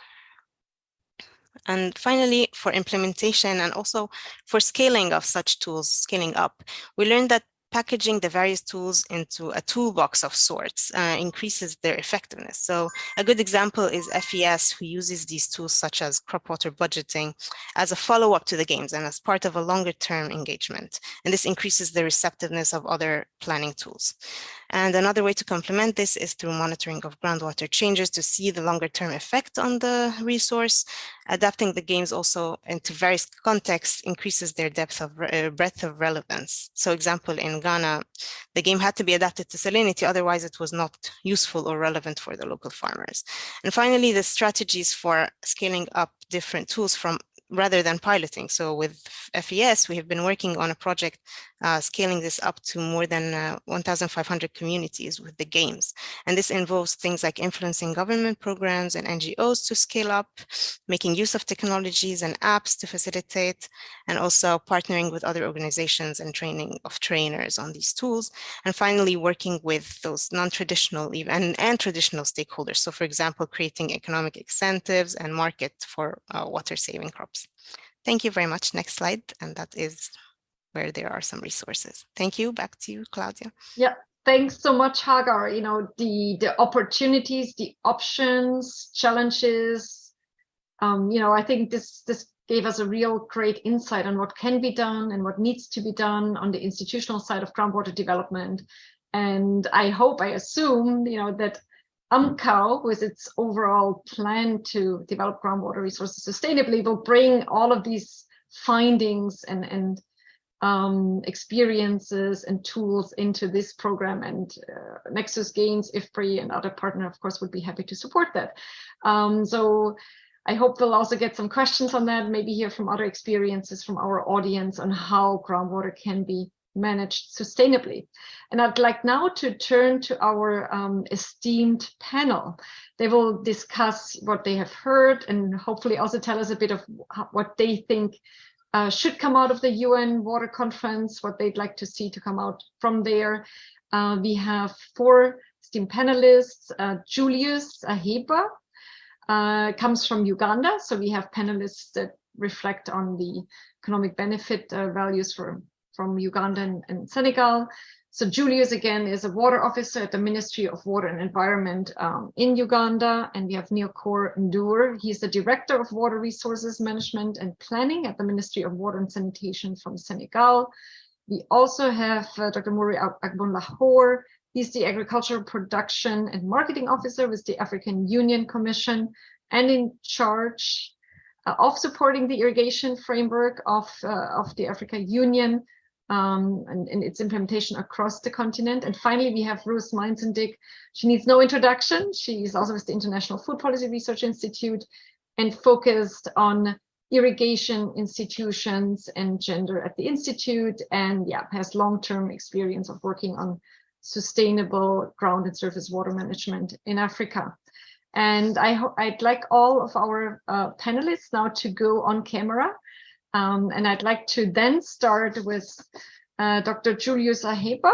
And finally, for implementation and also for scaling of such tools, scaling up, we learned that packaging the various tools into a toolbox of sorts increases their effectiveness. So a good example is FES, who uses these tools such as crop water budgeting as a follow-up to the games and as part of a longer-term engagement. And this increases the receptiveness of other planning tools. And another way to complement this is through monitoring of groundwater changes to see the longer-term effect on the resource. Adapting the games also into various contexts increases their breadth of relevance. So example, in Ghana, the game had to be adapted to salinity, otherwise it was not useful or relevant for the local farmers. And finally, the strategies for scaling up different tools rather than piloting. So with FES, we have been working on a project scaling this up to more than 1,500 communities with the games. And this involves things like influencing government programs and NGOs to scale up, making use of technologies and apps to facilitate, and also partnering with other organizations and training of trainers on these tools. And finally, working with those non-traditional and traditional stakeholders. So for example, creating economic incentives and market for water-saving crops. Thank you very much. Next slide. And that is where there are some resources. Thank you. Back to you, Claudia. Yeah, thanks so much, Hagar. You know, the opportunities, the options, challenges. You know, I think this gave us a real great insight on what can be done and what needs to be done on the institutional side of groundwater development. And I assume, you know, that AMCOW, with its overall plan to develop groundwater resources sustainably, will bring all of these findings and experiences and tools into this program, and Nexus Gains, IFPRI, and other partner, of course, would be happy to support that. So I hope we'll also get some questions on that, maybe hear from other experiences from our audience on how groundwater can be managed sustainably. And I'd like now to turn to our esteemed panel. They will discuss what they have heard and hopefully also tell us a bit of what they think should come out of the UN Water Conference, what they'd like to see to come out from there. We have 4 esteemed panelists. Julius Aheebwa comes from Uganda. So we have panelists that reflect on the economic benefit values from Uganda and Senegal. So Julius, again, is a water officer at the Ministry of Water and Environment in Uganda. And we have Neokor Ndur. He's the Director of Water Resources Management and Planning at the Ministry of Water and Sanitation from Senegal. We also have Dr. Mure Agbonlahor. He's the Agricultural Production and Marketing Officer with the African Union Commission and in charge of supporting the irrigation framework of the African Union and its implementation across the continent. And finally, we have Ruth Meinzen-Dick. She needs no introduction. She's also with the International Food Policy Research Institute and focused on irrigation institutions and gender at the Institute, and yeah, has long-term experience of working on sustainable ground and surface water management in Africa. And I'd like all of our panelists now to go on camera. And I'd like to then start with Dr. Julius Aheebwa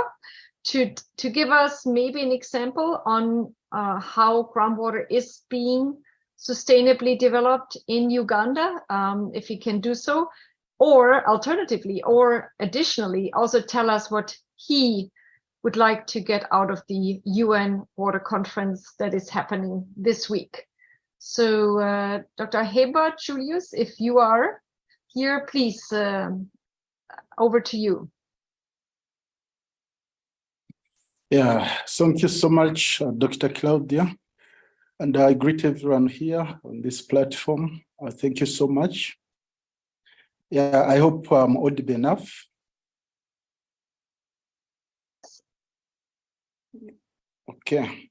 to give us maybe an example on how groundwater is being sustainably developed in Uganda, if he can do so. or alternatively, or additionally, also tell us what he would like to get out of the UN Water Conference that is happening this week. So Dr. Aheebwa, Julius, if you are here, please, over to you. Yeah, thank you so much, Dr. Claudia. And I greet everyone here on this platform. Thank you so much. Yeah, I hope I'm audible enough. Okay.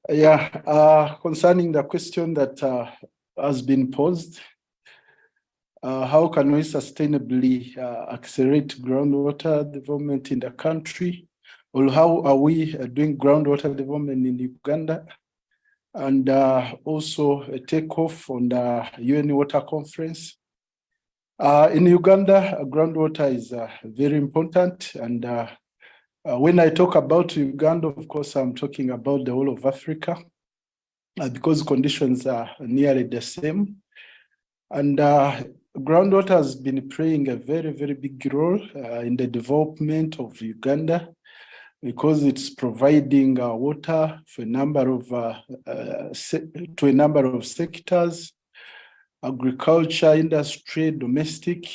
Yeah, concerning the question that has been posed, how can we sustainably accelerate groundwater development in the country? Or how are we doing groundwater development in Uganda? And also a takeoff on the UN Water Conference. In Uganda, groundwater is very important. And when I talk about Uganda, of course, I'm talking about the whole of Africa because conditions are nearly the same. And groundwater has been playing a very, very big role in the development of Uganda because it's providing water for a number of sectors, agriculture, industry, domestic.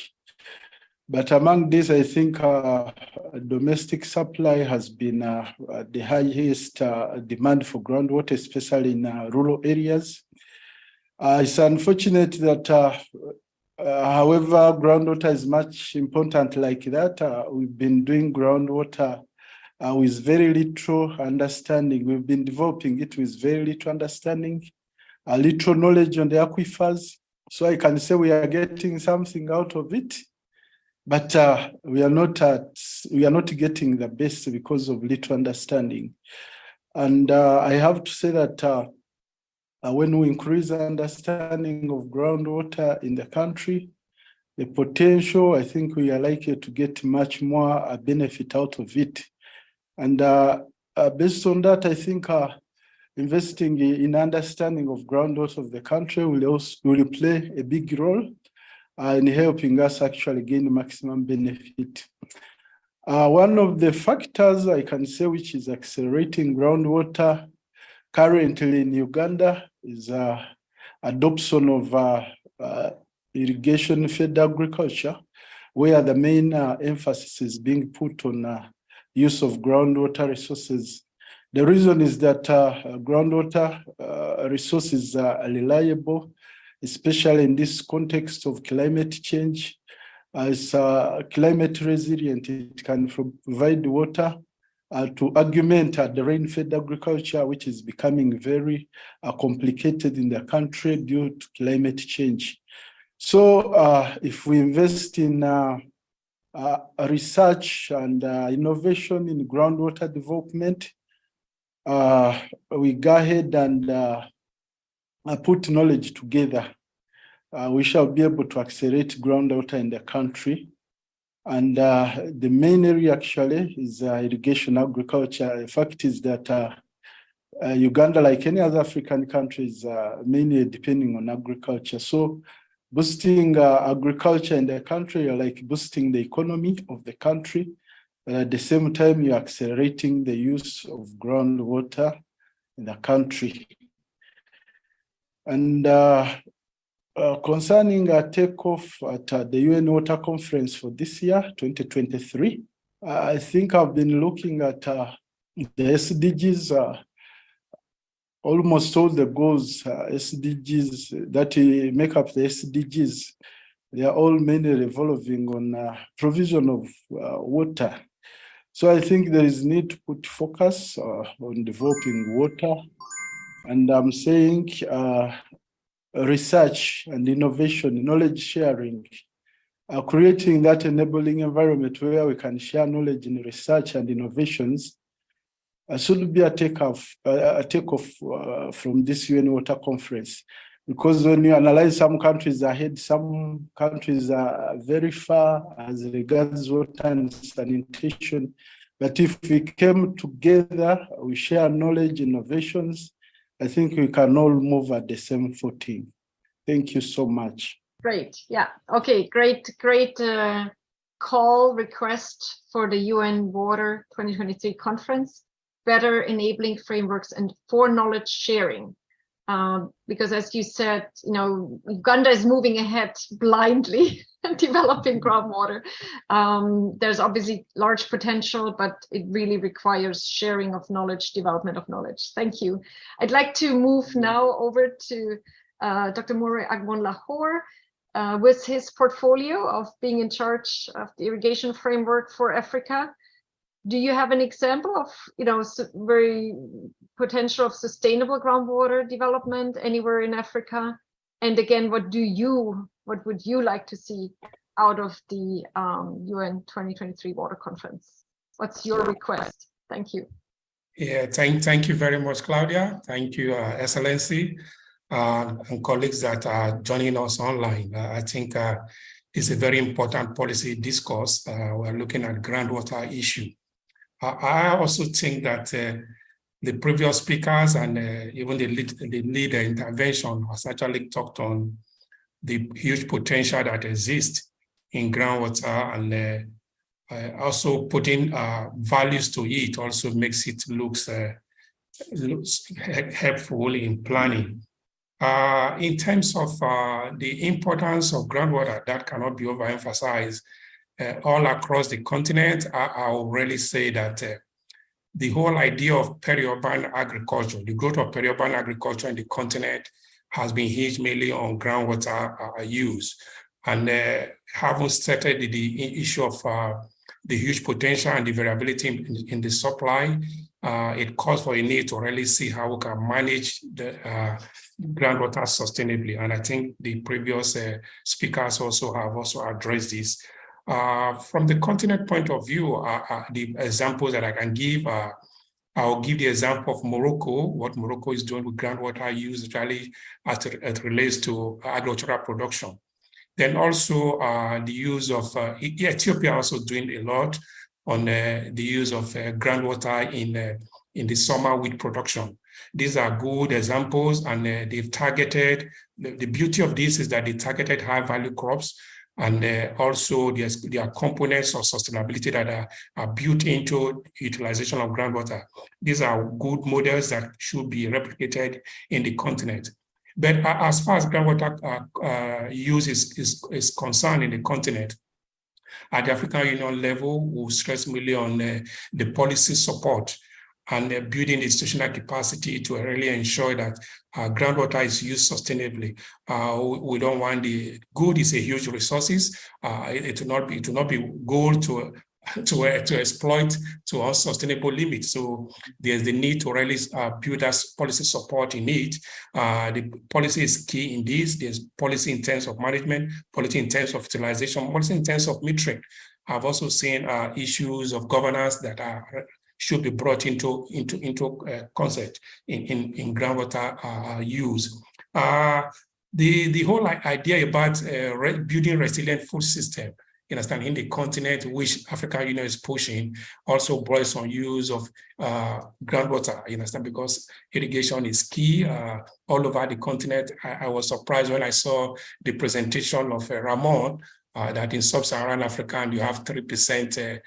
But among these, I think domestic supply has been the highest demand for groundwater, especially in rural areas. It's unfortunate that, however, groundwater is much important like that. We've been doing groundwater with very little understanding. We've been developing it with very little understanding, little knowledge on the aquifers. So I can say we are getting something out of it, but we are not getting the best because of little understanding. And I have to say that when we increase understanding of groundwater in the country, the potential, I think we are likely to get much more benefit out of it. And based on that, I think investing in understanding of groundwater of the country will play a big role in helping us actually gain maximum benefit. One of the factors I can say which is accelerating groundwater currently in Uganda is adoption of irrigation-fed agriculture, where the main emphasis is being put on use of groundwater resources. The reason is that groundwater resources are reliable, especially in this context of climate change. As climate resilient, it can provide water to augment the rain-fed agriculture, which is becoming very complicated in the country due to climate change. So if we invest in research and innovation in groundwater development, we go ahead and put knowledge together, we shall be able to accelerate groundwater in the country. And the main area actually is irrigation agriculture. The fact is that Uganda, like any other African countries, mainly depending on agriculture. So boosting agriculture in the country, you're like boosting the economy of the country. But at the same time, you're accelerating the use of groundwater in the country. And concerning a takeoff at the UN Water Conference for this year, 2023, I think I've been looking at the SDGs, almost all the goals, SDGs that make up the SDGs, they are all mainly revolving on provision of water. So I think there is need to put focus on developing water. And I'm saying research and innovation, knowledge sharing, creating that enabling environment where we can share knowledge in research and innovations should be a takeoff from this UN Water Conference. Because when you analyze, some countries are ahead, some countries are very far as regards water and sanitation. But if we came together, we share knowledge, innovations, I think we can all move at the same footing. Thank you so much. Great. Yeah. Okay. Great call request for the UN Water 2023 conference, better enabling frameworks and for knowledge sharing. Because as you said, Uganda is moving ahead blindly developing groundwater. There's obviously large potential, but it really requires sharing of knowledge, development of knowledge. Thank you. I'd like to move now over to Dr. Mure Agbonlahor with his portfolio of being in charge of the irrigation framework for Africa. Do you have an example of, very potential of sustainable groundwater development anywhere in Africa? And again, what would you like to see out of the UN 2023 Water Conference? What's your request? Thank you. Yeah, thank you very much, Claudia. Thank you, Excellency, and colleagues that are joining us online. I think it's a very important policy discourse. We're looking at groundwater issue. I also think that the previous speakers and even the lead intervention has actually talked on the huge potential that exists in groundwater, and also putting values to it also makes it looks helpful in planning. In terms of the importance of groundwater, that cannot be overemphasized. All across the continent, I will really say that the whole idea of peri-urban agriculture, the growth of peri-urban agriculture in the continent has been hinged mainly on groundwater use. And having started the issue of the huge potential and the variability in the supply, it calls for a need to really see how we can manage the groundwater sustainably. And I think the previous speakers also have addressed this. From the continent point of view, the examples that I can give, I'll give the example of Morocco, what Morocco is doing with groundwater use, actually, as it relates to agricultural production. Then also the use of, Ethiopia also doing a lot on the use of groundwater in the summer wheat production. These are good examples, and they've targeted, the beauty of this is that they targeted high-value crops. And also there are components of sustainability that are built into utilization of groundwater. These are good models that should be replicated in the continent. But as far as groundwater use is concerned in the continent, at the African Union level, we'll stress mainly on the policy support and building institutional capacity to really ensure that groundwater is used sustainably. We don't want good is a huge resources. It will not be gold to exploit to unsustainable limits. So there's the need to really build that policy support in it. The policy is key in this. There's policy in terms of management, policy in terms of utilization, policy in terms of metering. I've also seen issues of governance that should be brought into concept in groundwater use. The whole idea about building resilient food system, in the continent, which African Union is pushing, also boils on use of groundwater, because irrigation is key all over the continent. I was surprised when I saw the presentation of Ramon, that in sub-Saharan Africa, you have 3%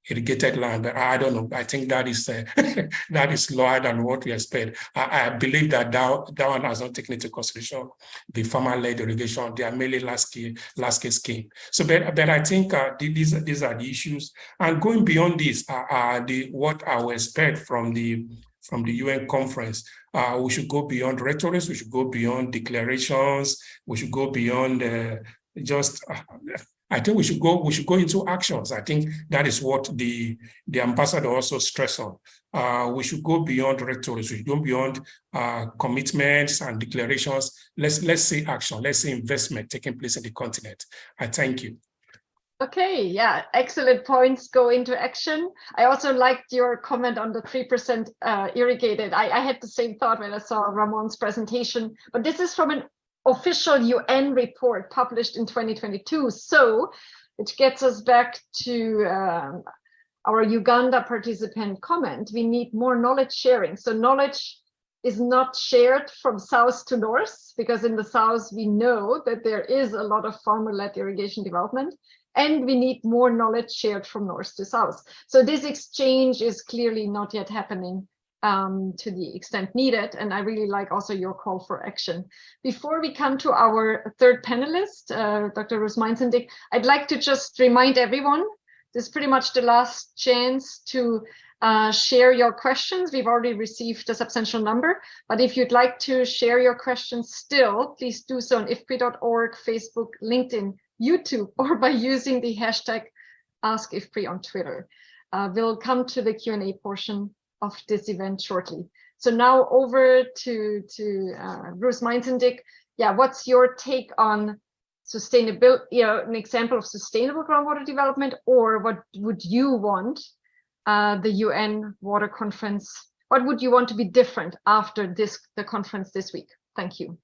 irrigated land. I don't know. I think that is that is lower than what we expect. I believe that one has not taken into consideration the farmer-led irrigation. They are mainly large-scale scheme. So, but I think these are the issues. And going beyond this, what I would expect from the UN conference. We should go beyond rhetoric. We should go beyond declarations. We should go beyond I think we should go into actions. I think that is what the ambassador also stressed on. We should go beyond rhetoric. We should go beyond commitments and declarations. Let's see action. Let's see investment taking place in the continent. I thank you. Okay, yeah, excellent points. Go into action. I also liked your comment on the 3% irrigated. I had the same thought when I saw Ramon's presentation, but this is from an official UN report published in 2022. So it gets us back to our Uganda participant comment. We need more knowledge sharing. So knowledge is not shared from south to north, because in the south we know that there is a lot of farmer-led irrigation development, and we need more knowledge shared from north to south. So this exchange is clearly not yet happening to the extent needed, and I really like also your call for action. Before we come to our third panelist, Dr. Ruth Meinzen-Dick, I'd like to just remind everyone, this is pretty much the last chance to share your questions. We've already received a substantial number, but if you'd like to share your questions still, please do so on IFPRI.org, Facebook, LinkedIn, YouTube, or by using the hashtag AskIFPRI on Twitter. We'll come to the Q&A portion of this event shortly. So now over to Ruth Meinzen-Dick. Yeah, what's your take on sustainability, an example of sustainable groundwater development, or what would you want the UN Water Conference, what would you want to be different after the conference this week? Thank you.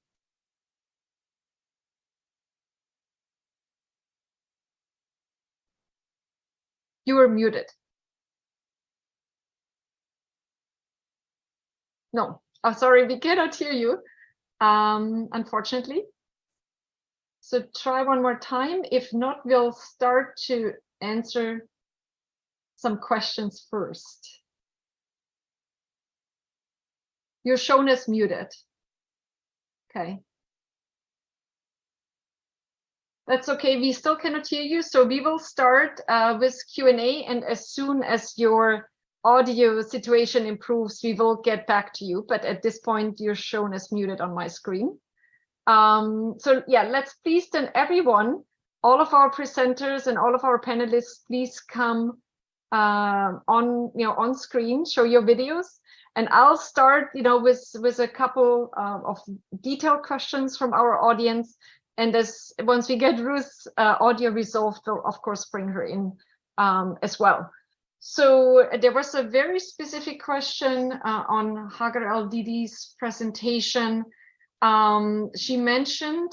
You were muted. No, oh, sorry, we cannot hear you, unfortunately. So try one more time. If not, we'll start to answer some questions first. You're shown as muted. Okay. That's okay, we still cannot hear you. So we will start with Q&A, and as soon as your audio situation improves, we will get back to you. But at this point, you're shown as muted on my screen. So yeah, let's please then everyone, all of our presenters and all of our panelists, please come on screen, show your videos, and I'll start with a couple of detailed questions from our audience, and once we get Ruth's audio resolved, we'll of course bring her in as well. So there was a very specific question on Hagar ElDidi's presentation. She mentioned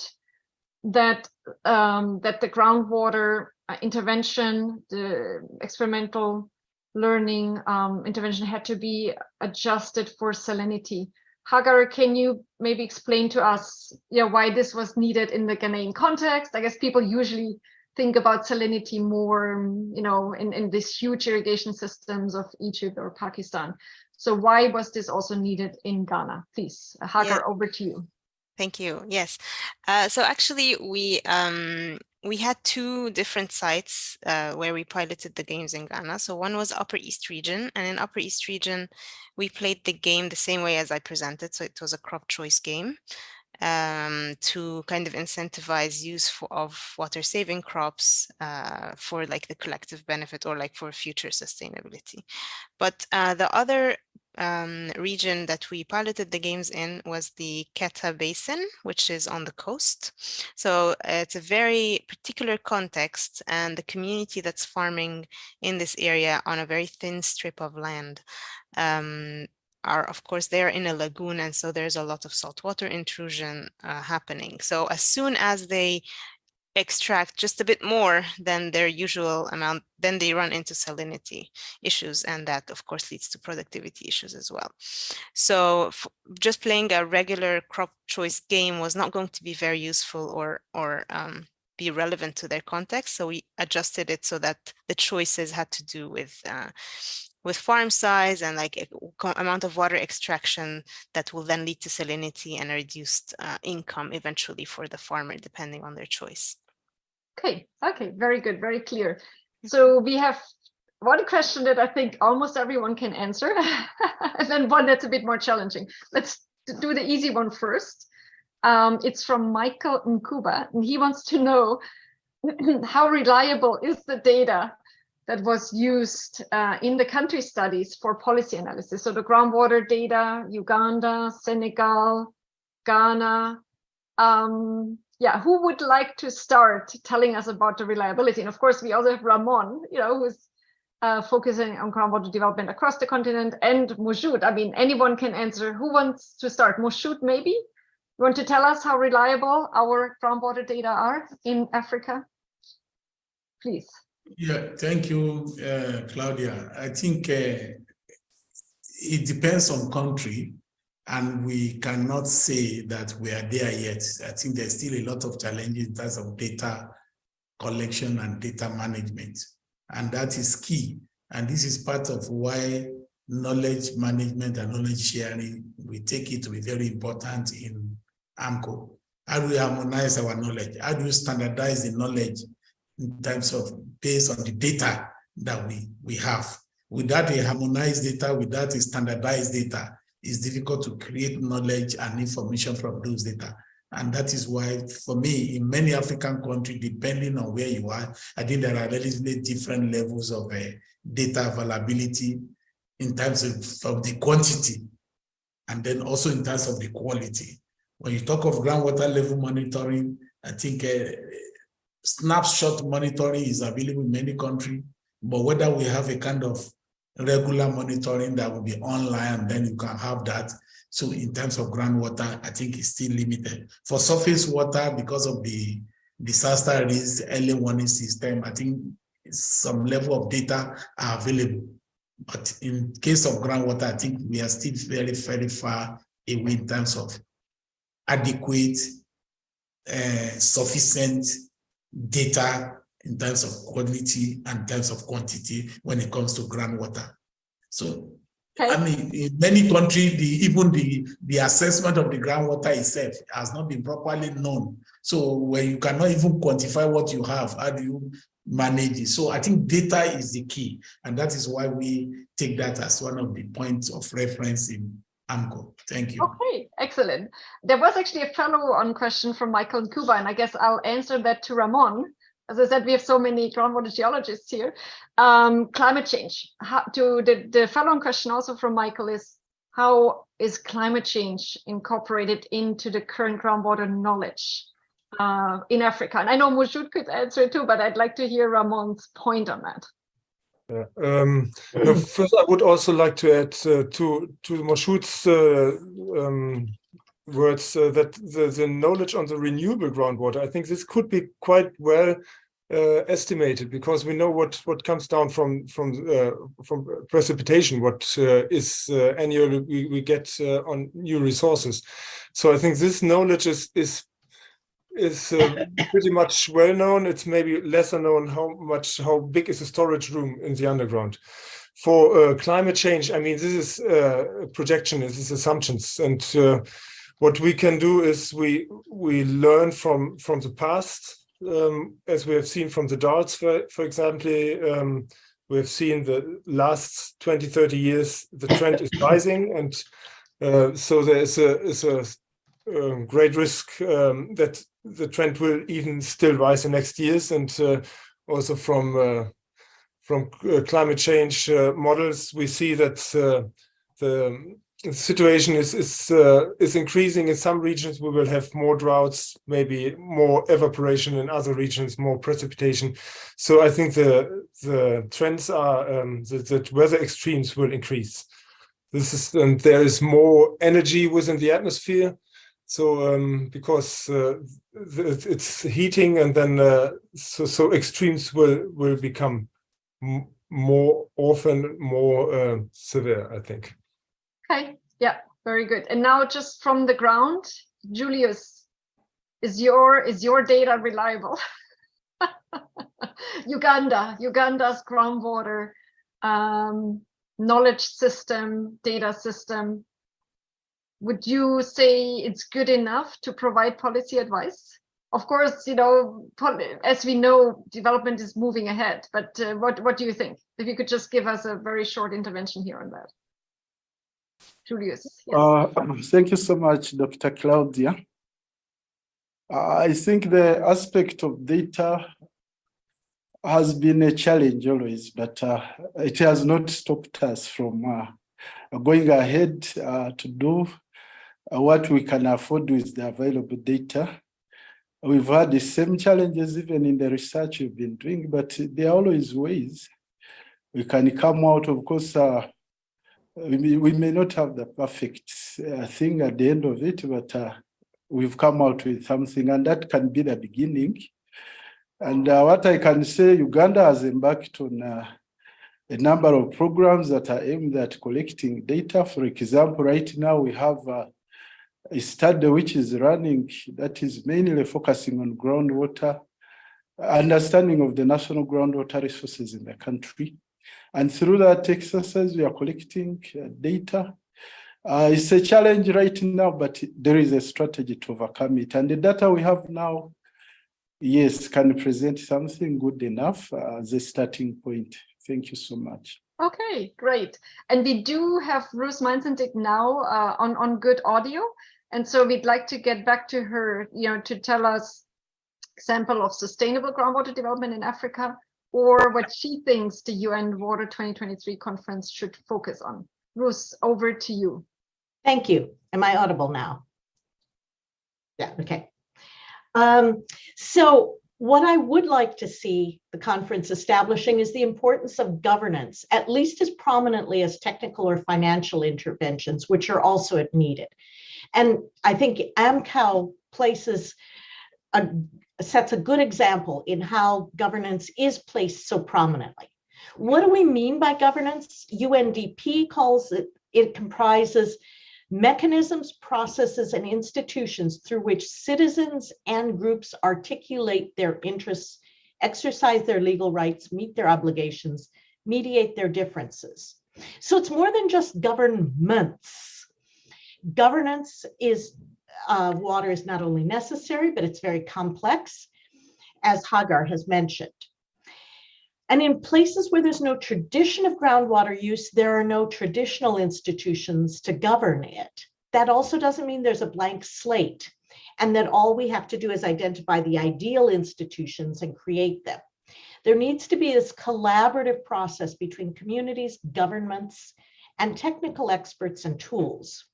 that the groundwater intervention, the experimental learning intervention had to be adjusted for salinity. Hagar, can you maybe explain to us why this was needed in the Ghanaian context? I guess people usually think about salinity more, in these huge irrigation systems of Egypt or Pakistan. So why was this also needed in Ghana? Please, Hagar, over to you. Thank you. Yes. So actually, we had two different sites where we piloted the games in Ghana. So one was Upper East Region, and in Upper East Region, we played the game the same way as I presented. So it was a crop choice game to kind of incentivize use of water-saving crops for like the collective benefit or like for future sustainability. But the other region that we piloted the games in was the Keta Basin, which is on the coast. So it's a very particular context, and the community that's farming in this area on a very thin strip of land are, of course, they're in a lagoon, and so there's a lot of saltwater intrusion happening. So as soon as they extract just a bit more than their usual amount, then they run into salinity issues, and that of course leads to productivity issues as well. So just playing a regular crop choice game was not going to be very useful or be relevant to their context. So we adjusted it so that the choices had to do with farm size and like amount of water extraction that will then lead to salinity and a reduced income eventually for the farmer, depending on their choice. Okay, very good, very clear. So we have one question that I think almost everyone can answer, and then one that's a bit more challenging. Let's do the easy one first. It's from Michael Nkuba, and he wants to know how reliable is the data that was used in the country studies for policy analysis. So the groundwater data, Uganda, Senegal, Ghana. Who would like to start telling us about the reliability? And of course, we also have Ramon, who's focusing on groundwater development across the continent, and Moshood. I mean, anyone can answer. Who wants to start? Moshood, maybe? You want to tell us how reliable our groundwater data are in Africa? Please. Yeah, thank you, Claudia. I think it depends on country. And we cannot say that we are there yet. I think there's still a lot of challenges in terms of data collection and data management. And that is key. And this is part of why knowledge management and knowledge sharing, we take it to be very important in AMCOW. How do we harmonize our knowledge? How do you standardize the knowledge in terms of based on the data that we have? Without a harmonized data, without a standardized data, it's difficult to create knowledge and information from those data. And that is why, for me, in many African countries, depending on where you are, I think there are relatively different levels of data availability in terms of the quantity, and then also in terms of the quality. When you talk of groundwater level monitoring, I think snapshot monitoring is available in many countries, but whether we have a kind of regular monitoring that will be online, then you can have that. So in terms of groundwater, I think it's still limited. For surface water, because of the disaster risk early warning system, I think some level of data are available. But in case of groundwater, I think we are still very, very far away in terms of adequate, sufficient data in terms of quality and in terms of quantity when it comes to groundwater. So, okay. I mean, in many countries, even the assessment of the groundwater itself has not been properly known. So when you cannot even quantify what you have, how do you manage it? So I think data is the key. And that is why we take that as one of the points of reference in AMCOW. Thank you. Okay, excellent. There was actually a follow-on question from Michael in Cuba, and I guess I'll answer that to Ramon. As I said, we have so many groundwater geologists here. Climate change. The follow-on question also from Michael is, how is climate change incorporated into the current groundwater knowledge in Africa? And I know Moshood could answer too, but I'd like to hear Ramon's point on that. First, I would also like to add to Moshood's words that the knowledge on the renewable groundwater, I think this could be quite well estimated, because we know what comes down from precipitation, what is annually we get on new resources. So I think this knowledge is pretty much well known. It's maybe lesser known how big is the storage room in the underground. For climate change, I mean, this is projection, this is assumptions, and what we can do is we learn from the past, as we have seen from the darts, for example. We have seen the last 20-30 years the trend is rising, and so there is a great risk that the trend will even still rise in next years. And also from climate change models, we see that the situation is increasing. In some regions we will have more droughts, maybe more evaporation; in other regions more precipitation. So I think the trends are that weather extremes will increase. And there is more energy within the atmosphere. So because it's heating, and then so extremes will become more often, more severe, I think. Okay, yeah, very good. And now, just from the ground, Julius, is your data reliable? Uganda's groundwater knowledge system, data system. Would you say it's good enough to provide policy advice? Of course, you know, as we know, development is moving ahead. But what do you think? If you could just give us a very short intervention here on that. Julius. Yes. Thank you so much, Dr. Claudia. I think the aspect of data has been a challenge always, but it has not stopped us from going ahead to do what we can afford with the available data. We've had the same challenges even in the research we've been doing, but there are always ways we can come out. Of course, we may not have the perfect thing at the end of it, but we've come out with something, and that can be the beginning. And what I can say, Uganda has embarked on a number of programs that are aimed at collecting data. For example, right now we have a study which is running that is mainly focusing on groundwater, understanding of the national groundwater resources in the country. And through that exercise, we are collecting data. It's a challenge right now, but there is a strategy to overcome it. And the data we have now, yes, can present something good enough as a starting point. Thank you so much. Okay, great. And we do have Ruth Meinzen-Dick now on good audio. And so we'd like to get back to her, to tell us example of sustainable groundwater development in Africa, or what she thinks the UN Water 2023 conference should focus on. Ruth, over to you. Thank you. Am I audible now? Yeah, okay. So what I would like to see the conference establishing is the importance of governance, at least as prominently as technical or financial interventions, which are also needed. And I think AMCOW sets a good example in how governance is placed so prominently. What do we mean by governance? UNDP calls it comprises mechanisms, processes, and institutions through which citizens and groups articulate their interests, exercise their legal rights, meet their obligations, mediate their differences. So it's more than just governments. Governance is, water is not only necessary, but it's very complex, as Hagar has mentioned. And in places where there's no tradition of groundwater use, there are no traditional institutions to govern it. That also doesn't mean there's a blank slate and that all we have to do is identify the ideal institutions and create them. There needs to be this collaborative process between communities, governments, and technical experts and tools.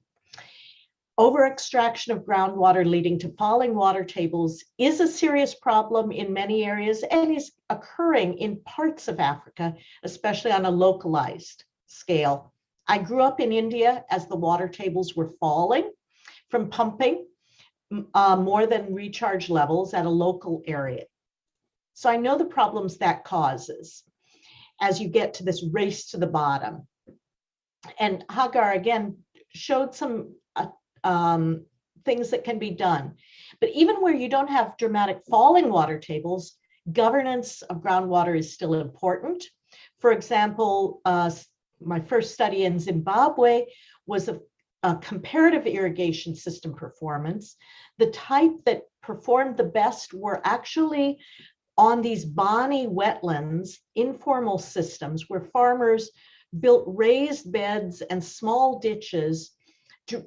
Over-extraction of groundwater leading to falling water tables is a serious problem in many areas and is occurring in parts of Africa, especially on a localized scale. I grew up in India as the water tables were falling from pumping more than recharge levels at a local area. So I know the problems that causes as you get to this race to the bottom. And Hagar again showed some things that can be done. But even where you don't have dramatic falling water tables, governance of groundwater is still important. For example, my first study in Zimbabwe was a comparative irrigation system performance. The type that performed the best were actually on these Bani wetlands, informal systems where farmers built raised beds and small ditches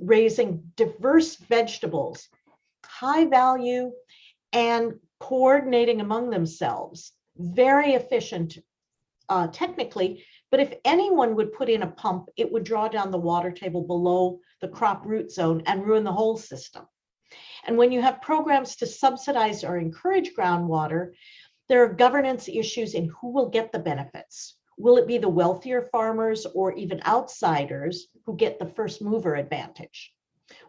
raising diverse vegetables, high value, and coordinating among themselves. Very efficient technically, but if anyone would put in a pump, it would draw down the water table below the crop root zone and ruin the whole system. And when you have programs to subsidize or encourage groundwater, there are governance issues in who will get the benefits. Will it be the wealthier farmers or even outsiders who get the first mover advantage?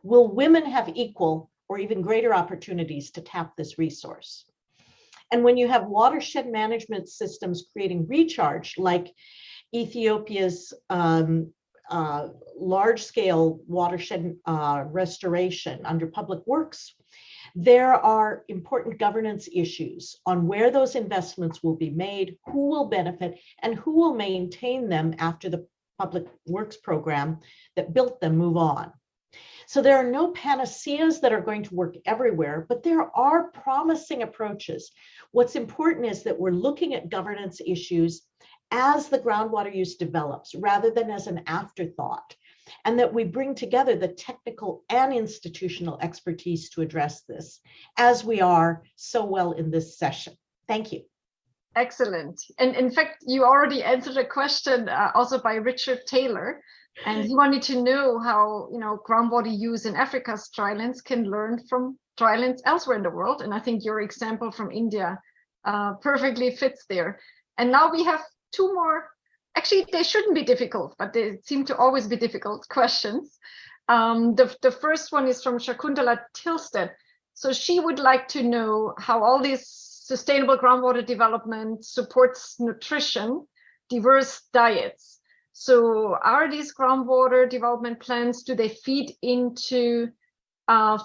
Will women have equal or even greater opportunities to tap this resource? And when you have watershed management systems creating recharge, like Ethiopia's large-scale watershed restoration under public works, there are important governance issues on where those investments will be made, who will benefit, and who will maintain them after the public works program that built them move on. So there are no panaceas that are going to work everywhere, but there are promising approaches. What's important is that we're looking at governance issues as the groundwater use develops, rather than as an afterthought, and that we bring together the technical and institutional expertise to address this, as we are so well in this session. Thank you. Excellent. And in fact, you already answered a question also by Richard Taylor, and he wanted to know how groundwater use in Africa's drylands can learn from drylands elsewhere in the world. And I think your example from India perfectly fits there. And now we have two more. Actually, they shouldn't be difficult, but they seem to always be difficult questions. The first one is from Shakuntala Tilstead. So she would like to know how all this sustainable groundwater development supports nutrition diverse diets. So are these groundwater development plans, do they feed into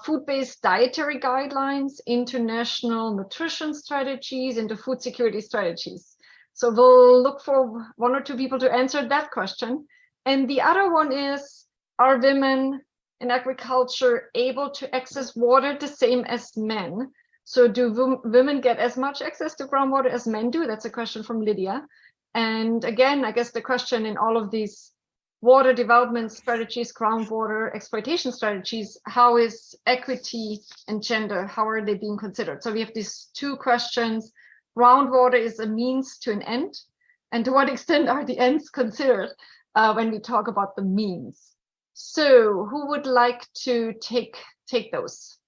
food-based dietary guidelines, into national nutrition strategies, into food security strategies? So we'll look for 1 or 2 people to answer that question. And the other one is, are women in agriculture able to access water the same as men? So do women get as much access to groundwater as men do? That's a question from Lydia. And again, I guess the question in all of these water development strategies, groundwater exploitation strategies, how is equity and gender, how are they being considered? So we have these 2 questions. Groundwater is a means to an end, and to what extent are the ends considered when we talk about the means? So who would like to take those?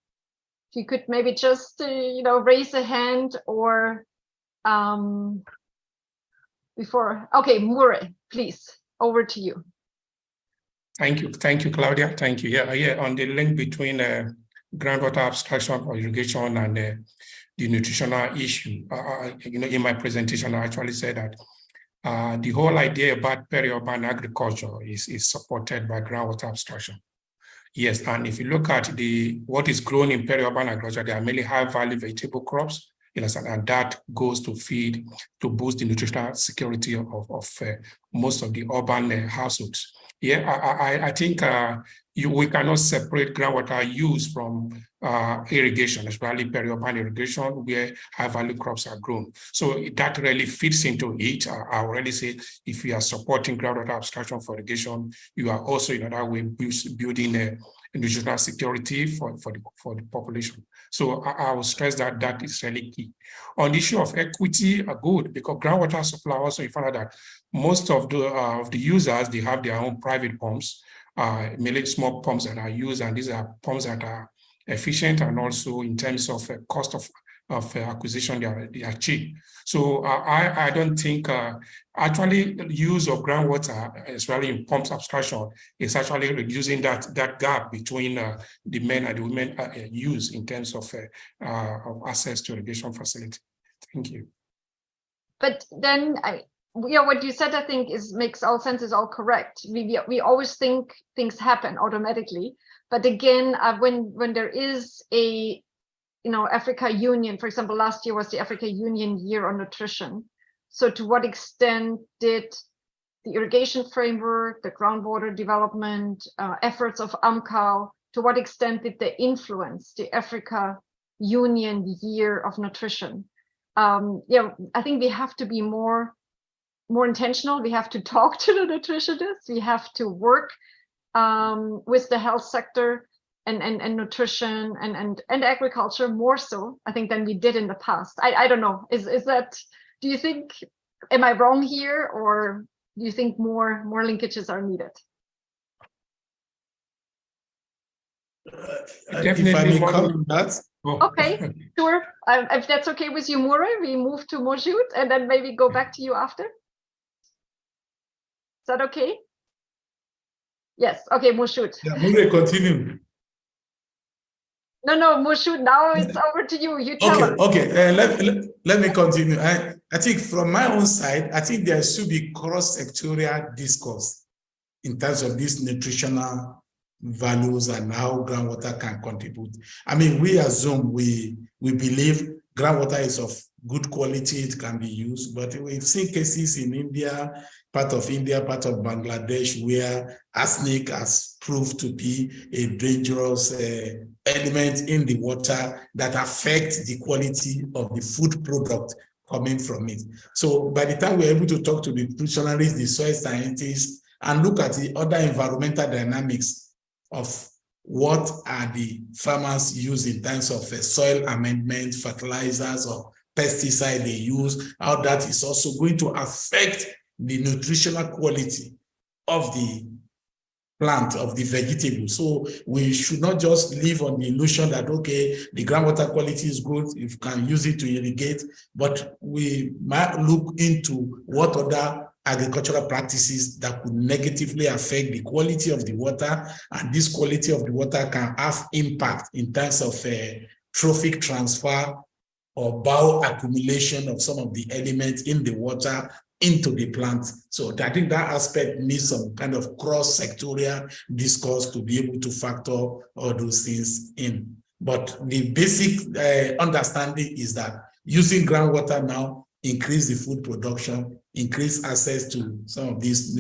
If you could maybe just raise a hand, or before. Okay, Mure, please, over to you. Thank you, Claudia. Thank you. Yeah. On the link between groundwater abstraction for irrigation and the nutritional issue, in my presentation, I actually said that the whole idea about peri-urban agriculture is supported by groundwater abstraction. Yes, and if you look at what is grown in peri-urban agriculture, they are mainly high-value vegetable crops, and that goes to boost the nutritional security of most of the urban households. Yeah, I think we cannot separate groundwater use from irrigation, especially peri-urban irrigation, where high-value crops are grown. So that really fits into it. I already say, if you are supporting groundwater abstraction for irrigation, you are also in another way building a nutritional security for the population. So I will stress that is really key. On the issue of equity, good, because groundwater supply also, you find out that most of the users, they have their own private pumps, mainly small pumps that are used, and these are pumps that are efficient, and also in terms of cost of acquisition, they are cheap. So I don't think actually the use of groundwater, especially in pumps abstraction, is actually reducing that gap between the men and the women use in terms of access to irrigation facility. Thank you. But then what you said, I think, makes all sense, is all correct. We always think things happen automatically, but again, when there is a Africa Union, for example, last year was the Africa Union Year on Nutrition. So to what extent did the irrigation framework, the groundwater development efforts of AMCOW, to what extent did they influence the Africa Union Year of Nutrition? I think we have to be more intentional. We have to talk to the nutritionists. We have to work with the health sector and nutrition and agriculture more so, I think, than we did in the past. I don't know. Is that, do you think, am I wrong here, or do you think more linkages are needed? If I may comment on that. Okay, sure. If that's okay with you, Mure, we move to Moshood and then maybe go back to you after. Is that okay? Yes. Okay, Moshood. Yeah, Mure, continue. No, Moshood, now it's over to you. You tell us. Okay. Let me continue. I think from my own side, I think there should be cross-sectorial discourse in terms of these nutritional values and how groundwater can contribute. I mean, we assume we believe groundwater is of good quality, it can be used, but we've seen cases in India, part of Bangladesh, where arsenic has proved to be a dangerous element in the water that affects the quality of the food product coming from it. So by the time we're able to talk to the nutritionalists, the soil scientists, and look at the other environmental dynamics of what are the farmers use in terms of soil amendment, fertilizers, or pesticide they use, how that is also going to affect the nutritional quality of the plant, of the vegetable. So we should not just live on the illusion that, okay, the groundwater quality is good, if you can use it to irrigate, but we might look into what other agricultural practices that could negatively affect the quality of the water, and this quality of the water can have impact in terms of trophic transfer or bioaccumulation of some of the elements in the water into the plant. So I think that aspect needs some kind of cross-sectorial discourse to be able to factor all those things in. But the basic understanding is that using groundwater now increase the food production, increase access to some of these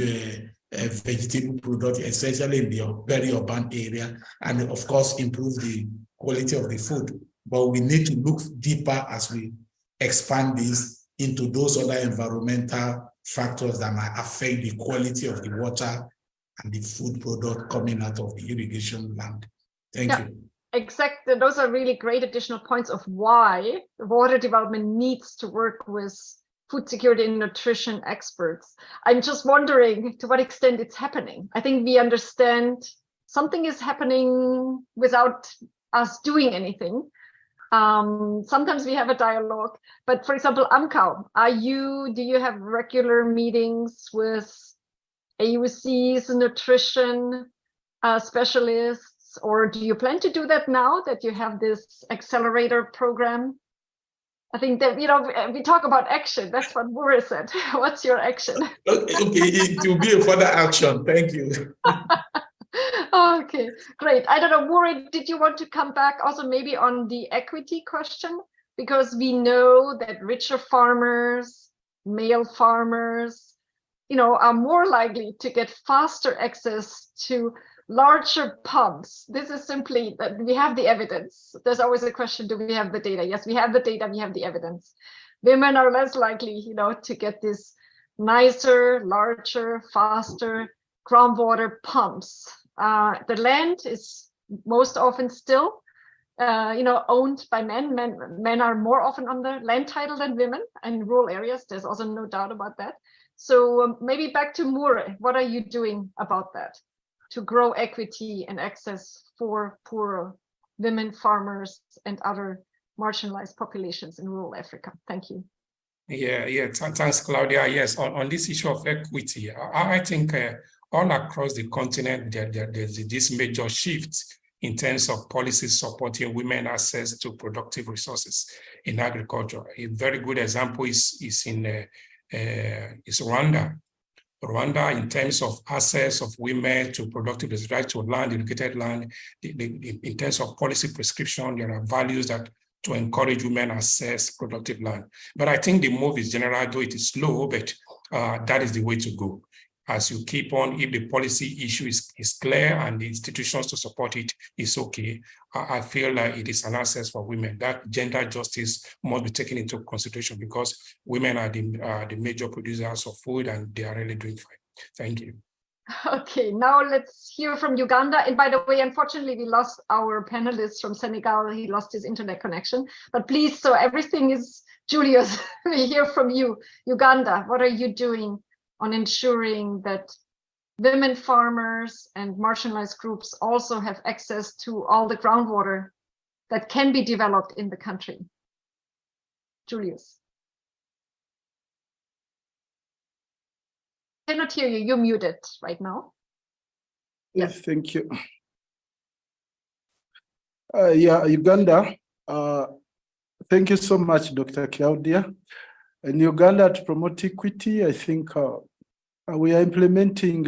vegetable products, especially in the peri-urban area, and of course improve the quality of the food. But we need to look deeper as we expand this into those other environmental factors that might affect the quality of the water and the food product coming out of the irrigation land. Thank you. Exactly. Those are really great additional points of why water development needs to work with food security and nutrition experts. I'm just wondering to what extent it's happening. I think we understand something is happening without us doing anything. Sometimes we have a dialogue, but for example, AMCOW, do you have regular meetings with AUCs, nutrition specialists, or do you plan to do that now that you have this accelerator program? I think that, we talk about action. That's what Mure said. What's your action? Okay, it will be a further action. Thank you. Okay, great. I don't know, Mure, did you want to come back also maybe on the equity question? Because we know that richer farmers, male farmers, are more likely to get faster access to larger pumps. This is simply that we have the evidence. There's always a question, do we have the data? Yes, we have the data, we have the evidence. Women are less likely, to get this nicer, larger, faster groundwater pumps. The land is most often still, owned by men. Men are more often on the land title than women in rural areas. There's also no doubt about that. So maybe back to Mure. What are you doing about that to grow equity and access for poorer women farmers and other marginalized populations in rural Africa? Thank you. Yeah, thanks, Claudia. Yes, on this issue of equity, I think all across the continent, there's this major shift in terms of policies supporting women access to productive resources in agriculture. A very good example is Rwanda. Rwanda, in terms of access of women to productive right to land, irrigated land, in terms of policy prescription, there are values that to encourage women access productive land. But I think the move is general, though it is slow, but that is the way to go. As you keep on, if the policy issue is clear and the institutions to support it is okay, I feel like it is an access for women. That gender justice must be taken into consideration because women are the major producers of food and they are really doing fine. Thank you. Okay, now let's hear from Uganda. And by the way, unfortunately, we lost our panelist from Senegal. He lost his internet connection. But please, so everything is Julius. We hear from you. Uganda, what are you doing on ensuring that women farmers and marginalized groups also have access to all the groundwater that can be developed in the country? Julius. I cannot hear you. You're muted right now. Yes, thank you. Uganda. Thank you so much, Dr. Claudia. In Uganda, to promote equity, I think we are implementing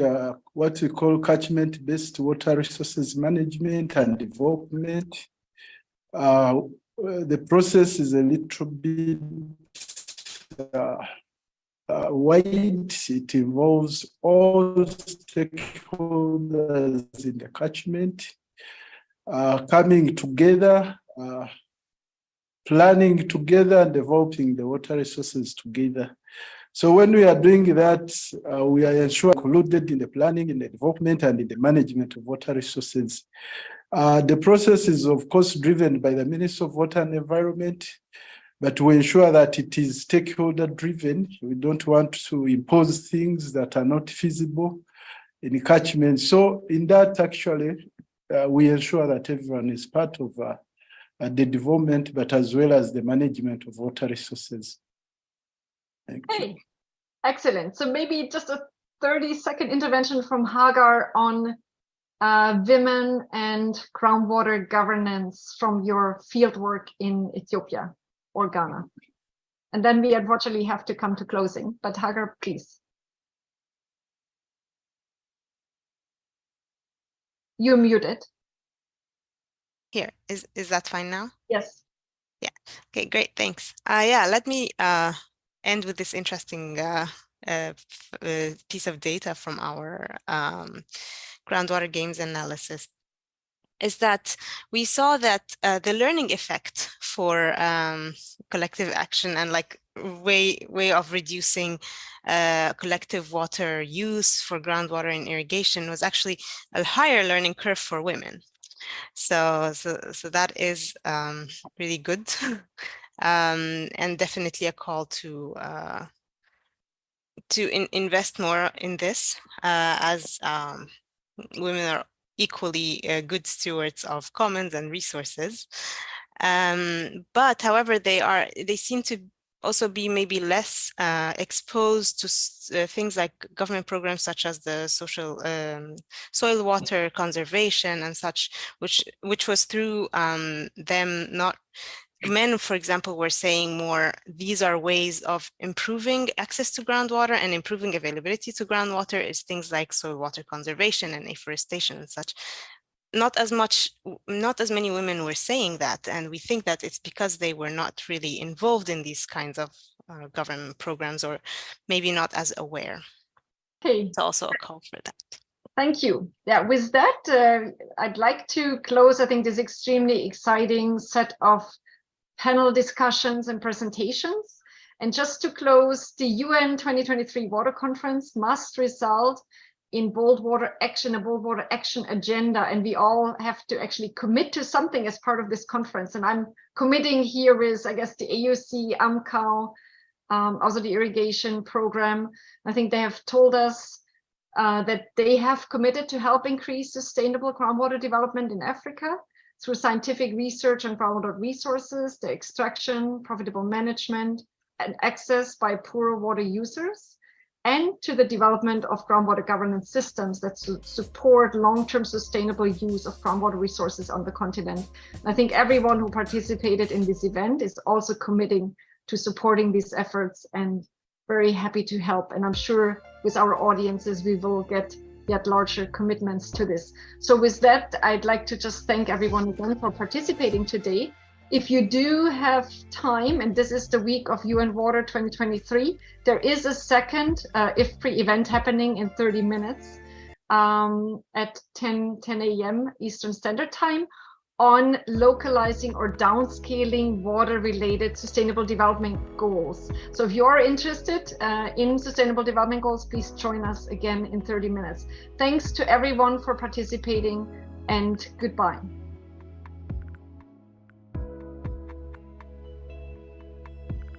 what we call catchment-based water resources management and development. The process is a little bit wide. It involves all stakeholders in the catchment coming together, planning together, and developing the water resources together. So when we are doing that, we are included in the planning, in the development, and in the management of water resources. The process is, of course, driven by the Ministry of Water and Environment, but we ensure that it is stakeholder driven. We don't want to impose things that are not feasible in the catchment. So in that, actually, we ensure that everyone is part of the development, but as well as the management of water resources. Thank you. Excellent. So maybe just a 30-second intervention from Hagar on women and groundwater governance from your fieldwork in Ethiopia or Ghana. And then we unfortunately have to come to closing. But Hagar, please. You're muted. Here, is that fine now? Yes. Yeah. Okay, great. Thanks. Yeah, let me end with this interesting piece of data from our groundwater games analysis. Is that we saw that the learning effect for collective action and like way of reducing collective water use for groundwater and irrigation was actually a higher learning curve for women. So that is really good, and definitely a call to invest more in this, as women are equally good stewards of commons and resources. But however, they seem to also be maybe less exposed to things like government programs such as the soil water conservation and such, which was through them not. Men, for example, were saying more, these are ways of improving access to groundwater and improving availability to groundwater is things like soil water conservation and afforestation and such. Not as many women were saying that. And we think that it's because they were not really involved in these kinds of government programs, or maybe not as aware. Okay. It's also a call for that. Thank you. Yeah, with that, I'd like to close, I think, this extremely exciting set of panel discussions and presentations. And just to close, the UN 2023 Water Conference must result in bold water action, a bold water action agenda. And we all have to actually commit to something as part of this conference. And I'm committing here with, I guess, the AUC, AMCOW, also the irrigation program. I think they have told us that they have committed to help increase sustainable groundwater development in Africa through scientific research on groundwater resources, the extraction, profitable management, and access by poorer water users, and to the development of groundwater governance systems that support long-term sustainable use of groundwater resources on the continent. And I think everyone who participated in this event is also committing to supporting these efforts and very happy to help. And I'm sure with our audiences, we will get yet larger commitments to this. So with that, I'd like to just thank everyone again for participating today. If you do have time, and this is the week of UN Water 2023, there is a second IFPRI event happening in 30 minutes at 10 a.m. Eastern Standard Time on localizing or downscaling water-related sustainable development goals. So if you are interested in sustainable development goals, please join us again in 30 minutes. Thanks to everyone for participating, and goodbye.